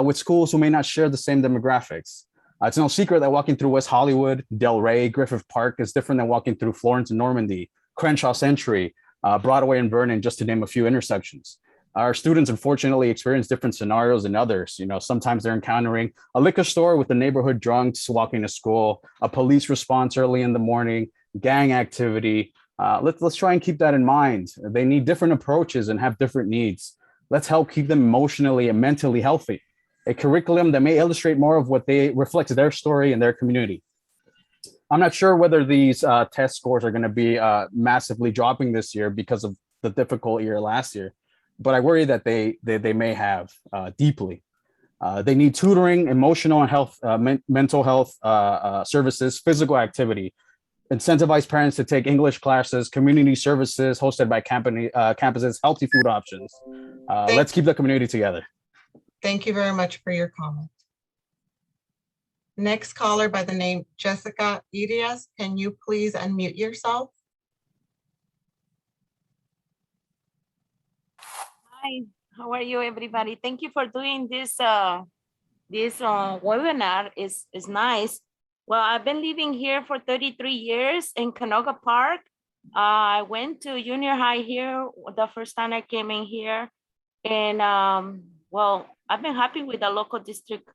with schools who may not share the same demographics. It's no secret that walking through West Hollywood, Del Rey, Griffith Park is different than walking through Florence and Normandy, Crenshaw Century, Broadway and Vernon, just to name a few intersections. Our students unfortunately experience different scenarios than others. Sometimes they're encountering a liquor store with the neighborhood drunks walking to school, a police response early in the morning, gang activity. Let's try and keep that in mind. They need different approaches and have different needs. Let's help keep them emotionally and mentally healthy. A curriculum that may illustrate more of what reflects their story and their community. I'm not sure whether these test scores are going to be massively dropping this year because of the difficult year last year, but I worry that they may have deeply. They need tutoring, emotional and health, mental health services, physical activity, incentivize parents to take English classes, community services hosted by campuses, healthy food options. Let's keep the community together. Thank you very much for your comment. Next caller by the name Jessica Irias, can you please unmute yourself? Hi, how are you, everybody? Thank you for doing this webinar. Is nice. Well, I've been living here for 33 years in Canoga Park. I went to junior high here the first time I came in here, and well, I've been happy with the local district,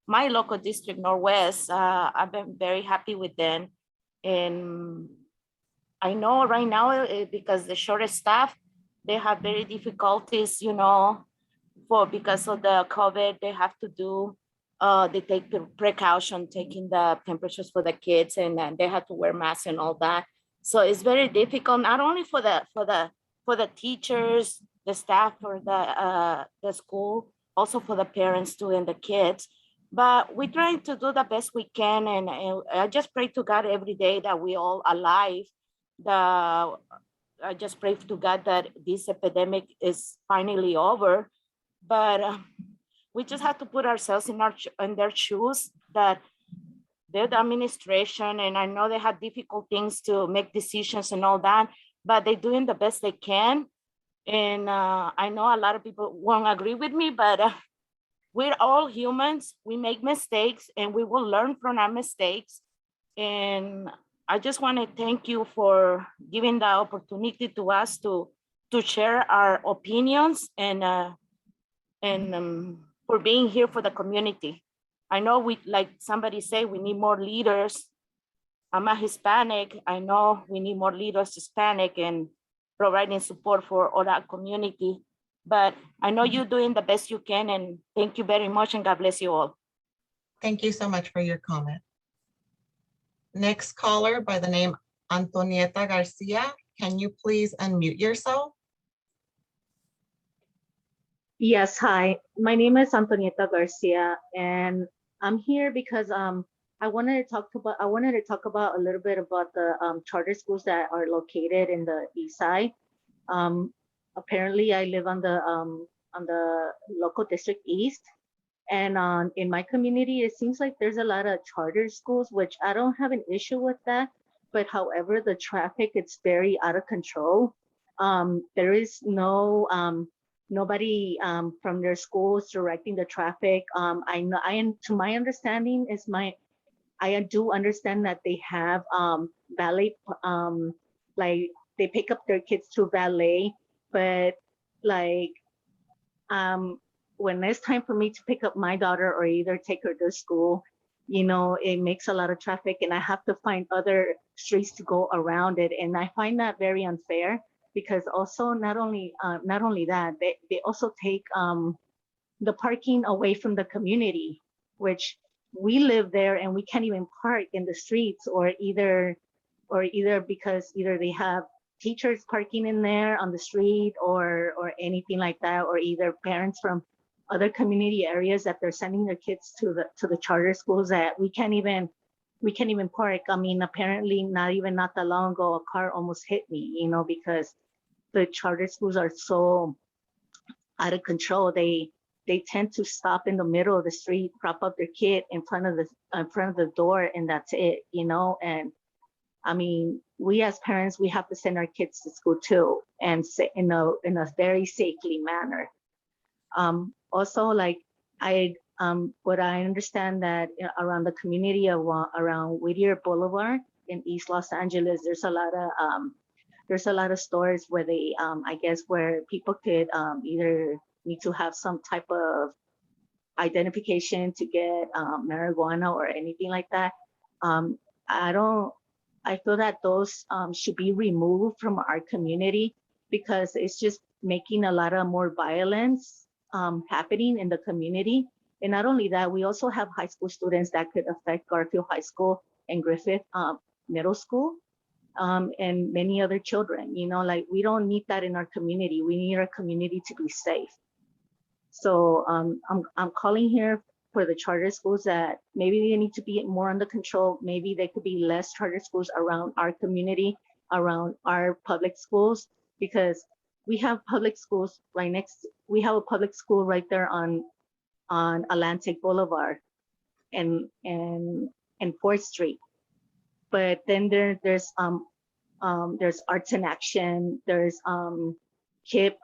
my local district, Northwest. I've been very happy with them. And I know right now, because the short staff, they have very difficulties, because of the COVID, they have to do, they take the precaution, taking the temperatures for the kids, and they have to wear masks and all that. So it's very difficult, not only for the teachers, the staff, for the school, also for the parents too and the kids. But we're trying to do the best we can, and I just pray to God every day that we all alive. I just pray to God that this epidemic is finally over. But we just have to put ourselves in their shoes, that they're the administration, and I know they have difficult things to make decisions and all that, but they're doing the best they can. And I know a lot of people won't agree with me, but we're all humans. We make mistakes, and we will learn from our mistakes. And I just want to thank you for giving the opportunity to us to share our opinions, and for being here for the community. I know like somebody say, we need more leaders. I'm a Hispanic. I know we need more leaders, Hispanic, and providing support for all our community. But I know you're doing the best you can, and thank you very much, and God bless you all. Thank you so much for your comment. Next caller by the name Antonieta Garcia, can you please unmute yourself? Yes, hi. My name is Antonieta Garcia, and I'm here because I wanted to talk about a little bit about the charter schools that are located in the east side. Apparently, I live on the local district east, and in my community, it seems like there's a lot of charter schools, which I don't have an issue with that. But however, the traffic, it's very out of control. There is no nobody from their schools directing the traffic. To my understanding, I do understand that they have valet, like they pick up their kids to valet, but like when it's time for me to pick up my daughter or either take her to school, you know, it makes a lot of traffic and I have to find other streets to go around it. And I find that very unfair because also not only that, they also take the parking away from the community, which we live there and we can't even park in the streets or either because either they have teachers parking in there on the street or anything like that, or either parents from other community areas that they're sending their kids to the charter schools that we can't even park. I mean, apparently not that long ago, a car almost hit me, you know, because the charter schools are so out of control. They tend to stop in the middle of the street, prop up their kid in front of the door, and that's it, you know. And I mean, we as parents, we have to send our kids to school too, and in a very safely manner. Also, like what I understand that around the community of around Whittier Boulevard in East Los Angeles, there's a lot of stores where they, I guess, where people could either need to have some type of identification to get marijuana or anything like that. I feel that those should be removed from our community because it's just making a lot of more violence happening in the community. And not only that, we also have high school students that could affect Garfield High School and Griffith Middle School and many other children. You know, like we don't need that in our community. We need our community to be safe. So I'm calling here for the charter schools that maybe they need to be more under control. Maybe there could be less charter schools around our community, around our public schools, because we have public schools we have a public school right there on Atlantic Boulevard and 4th Street. But then there's Arts in Action, there's KIP,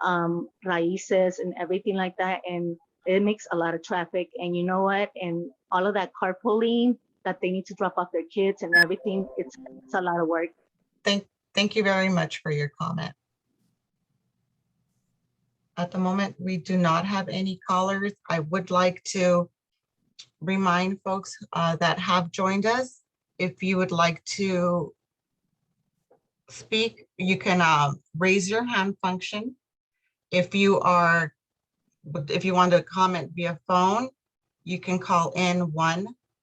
Raices and everything like that. And it makes a lot of traffic. And you know what? And all of that carpooling that they need to drop off their kids and everything, it's a lot of work. Thank you very much for your comment. At the moment, we do not have any callers. I would like to remind folks that have joined us, if you would like to speak, you can raise your hand function. If you want to comment via phone, you can call in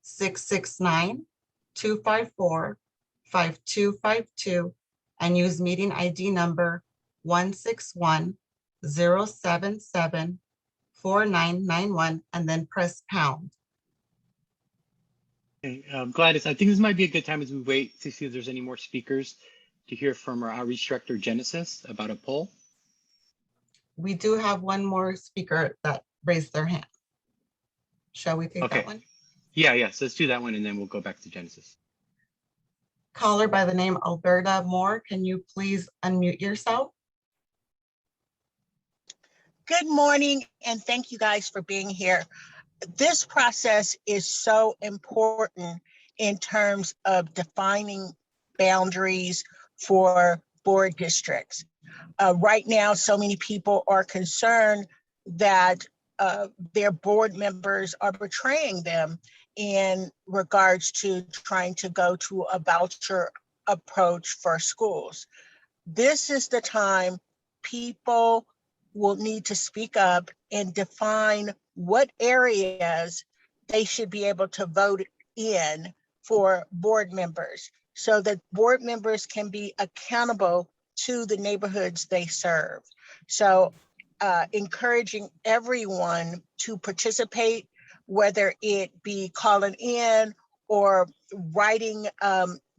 1-669-254-5252 and use meeting ID number 161-077-4991 and then press pound. Okay, Gladys, I think this might be a good time as we wait to see if there's any more speakers to hear from our outreach director, Genesis, about a poll. We do have one more speaker that raised their hand. Shall we take that one? Yeah, so let's do that one and then we'll go back to Genesis. Caller by the name Alberta Moore, can you please unmute yourself? Good morning, and thank you guys for being here. This process is so important in terms of defining boundaries for board districts. Right now, so many people are concerned that their board members are betraying them in regards to trying to go to a voucher approach for schools. This is the time people will need to speak up and define what areas they should be able to vote in for board members so that board members can be accountable to the neighborhoods they serve. So encouraging everyone to participate, whether it be calling in or writing,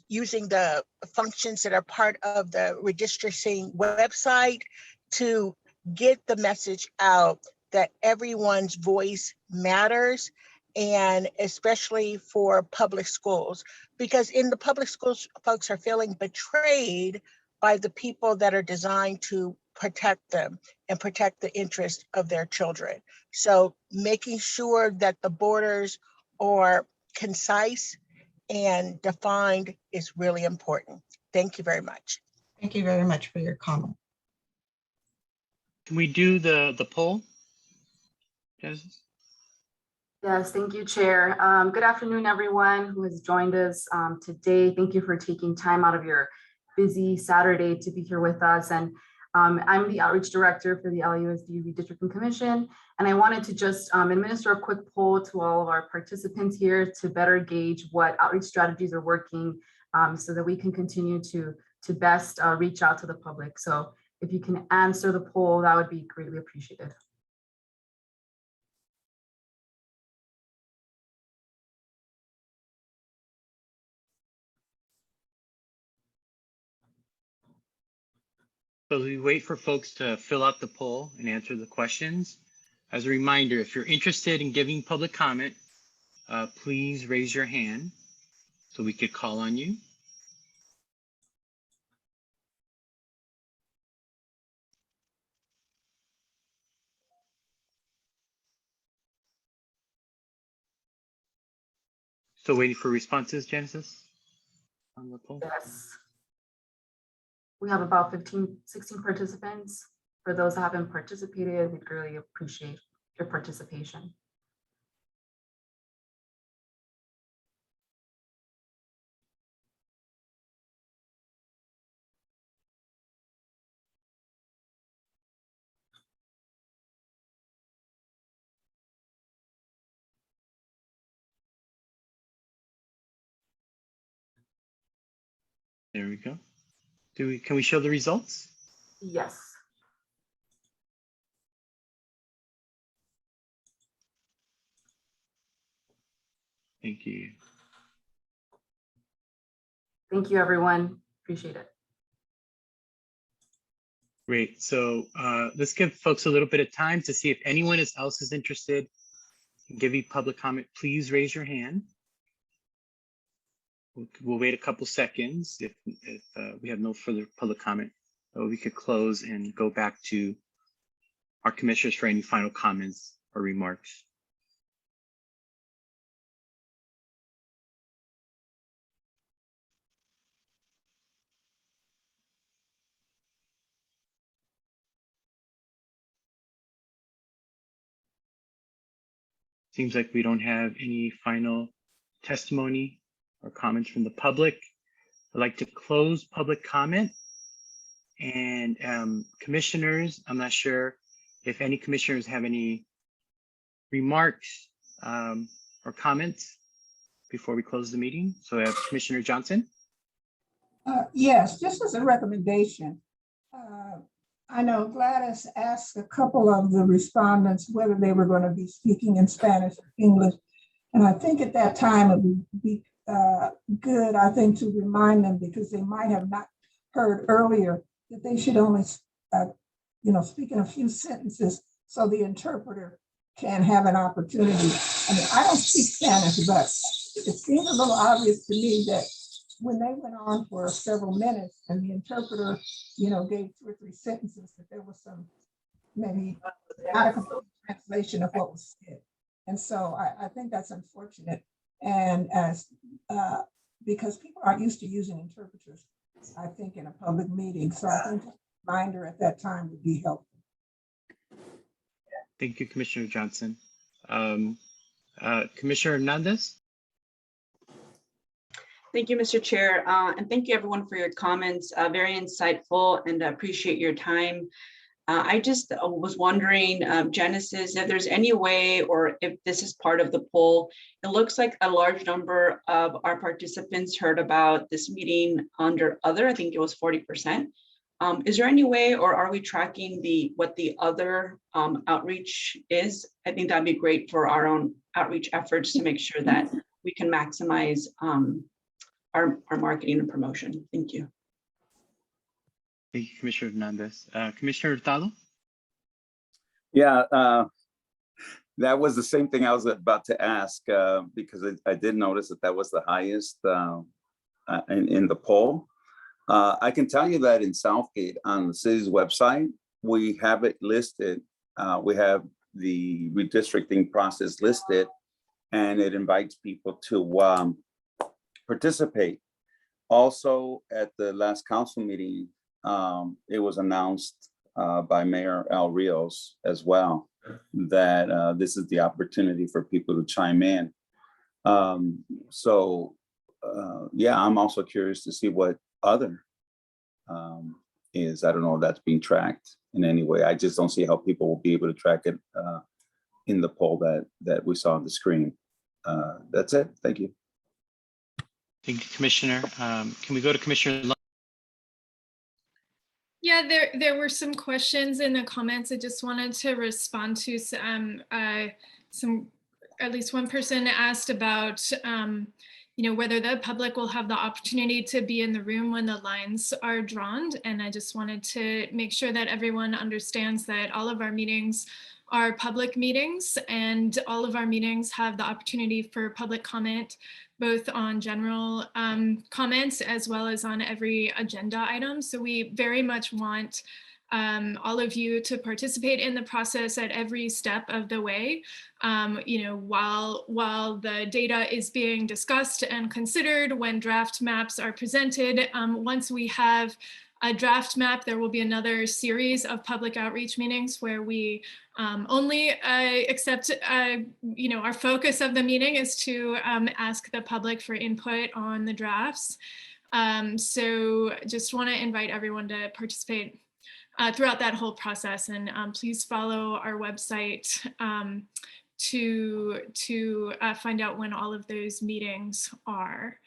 using the functions that are part of the redistricting website to get the message out that everyone's voice matters, and especially for public schools, because in the public schools, folks are feeling betrayed by the people that are designed to protect them and protect the interest of their children. So making sure that the borders are concise and defined is really important. Thank you very much. Thank you very much for your comment. Can we do the poll? Genesis? Yes, thank you, Chair. Good afternoon, everyone who has joined us today. Thank you for taking time out of your busy Saturday to be here with us. And I'm the Outreach Director for the LAUSD Redistricting Commission, and I wanted to just administer a quick poll to all of our participants here to better gauge what outreach strategies are working so that we can continue to best reach out to the public. So if you can answer the poll, that would be greatly appreciated. So we wait for folks to fill out the poll and answer the questions. As a reminder, if you're interested in giving public comment, please raise your hand so we could call on you. Still waiting for responses, Genesis, on the poll? Yes. We have about 16 participants. For those that haven't participated, we'd really appreciate your participation. There we go. Can we show the results? Yes. Thank you. Thank you, everyone. Appreciate it. Great. So let's give folks a little bit of time to see if anyone else is interested in giving public comment. Please raise your hand. We'll wait a couple seconds if we have no further public comment. We could close and go back to our commissioners for any final comments or remarks. Seems like we don't have any final testimony or comments from the public. I'd like to close public comment. And commissioners, I'm not sure if any commissioners have any remarks or comments before we close the meeting. So I have Commissioner Johnson. Yes, just as a recommendation. I know Gladys asked a couple of the respondents whether they were going to be speaking in Spanish or English. And I think at that time it would be good, I think, to remind them, because they might have not heard earlier, that they should only, speak in a few sentences so the interpreter can have an opportunity. I mean, I don't speak Spanish, but it seems a little obvious to me that when they went on for several minutes and the interpreter, gave 2 or 3 sentences, that there was some maybe not a complete translation of what was said. And so I think that's unfortunate. And because people aren't used to using interpreters, I think, in a public meeting. So I think a reminder at that time would be helpful. Thank you, Commissioner Johnson. Commissioner Hernandez. Thank you, Mr. Chair, and thank you everyone for your comments. Very insightful, and appreciate your time. I just was wondering, Genesis, if there's any way, or if this is part of the poll. It looks like a large number of our participants heard about this meeting under other. I think it was 40%. Is there any way, or are we tracking what the other outreach is? I think that'd be great for our own outreach efforts to make sure that we can maximize our marketing and promotion. Thank you. Thank you, Commissioner Hernandez. Commissioner Hurtado? Yeah, that was the same thing I was about to ask, because I did notice that was the highest in the poll. I can tell you that in Southgate on the city's website, we have it listed. We have the redistricting process listed, and it invites people to participate. Also, at the last council meeting, it was announced by Mayor Al Rios as well that this is the opportunity for people to chime in. Yeah, I'm also curious to see what other is. I don't know if that's being tracked in any way. I just don't see how people will be able to track it in the poll that we saw on the screen. That's it. Thank you. Thank you, Commissioner. Can we go to Commissioner Lund? Yeah, there were some questions in the comments. I just wanted to respond to at least one person asked about whether the public will have the opportunity to be in the room when the lines are drawn. And I just wanted to make sure that everyone understands that all of our meetings are public meetings, and all of our meetings have the opportunity for public comment, both on general comments as well as on every agenda item. So we very much want all of you to participate in the process at every step of the way. While the data is being discussed and considered, when draft maps are presented, once we have a draft map, there will be another series of public outreach meetings where we only accept, our focus of the meeting is to ask the public for input on the drafts. So just want to invite everyone to participate throughout that whole process, and please follow our website to find out when all of those meetings are.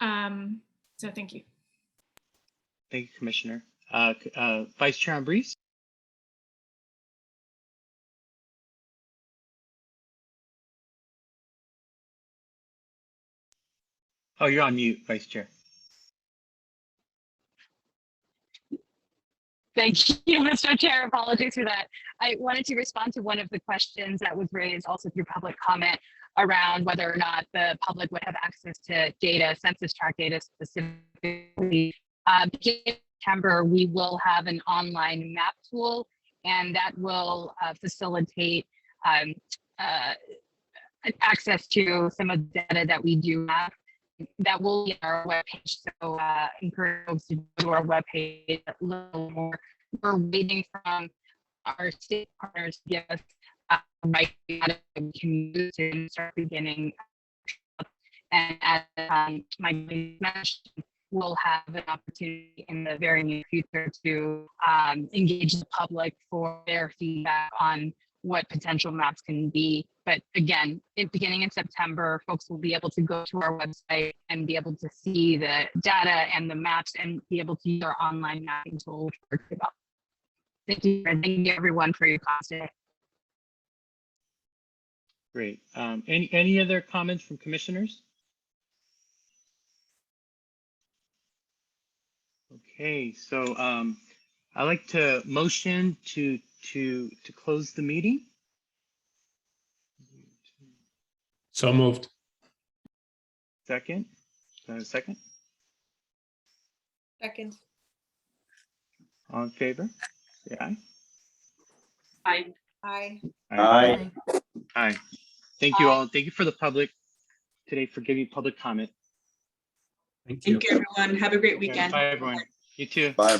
So thank you. Thank you, Commissioner. Vice Chair Ambriz? Oh, you're on mute, Vice Chair. Thank you, Mr. Chair. Apologies for that. I wanted to respond to one of the questions that was raised also through public comment around whether or not the public would have access to data, census tract data specifically. Beginning in September, we will have an online map tool, and that will facilitate access to some of the data that we do have. That will be on our webpage. So encourage folks to go to our webpage a little more. We're waiting from our state partners to give us right data that we can use to start beginning. And as my mentioned, we'll have an opportunity in the very near future to engage the public for their feedback on what potential maps can be. But again, beginning in September, folks will be able to go to our website and be able to see the data and the maps and be able to use our online mapping tool. Thank you, and thank you everyone for your comments today. Great. Any other comments from commissioners? Okay, so I'd like to motion to close the meeting. So moved. Second. Second. Second. All in favor? Say aye. Aye. Aye. Aye. Aye. Thank you all. Thank you for the public today for giving public comment. Thank you. Thank you, everyone. Have a great weekend. Bye, everyone. You too. Bye.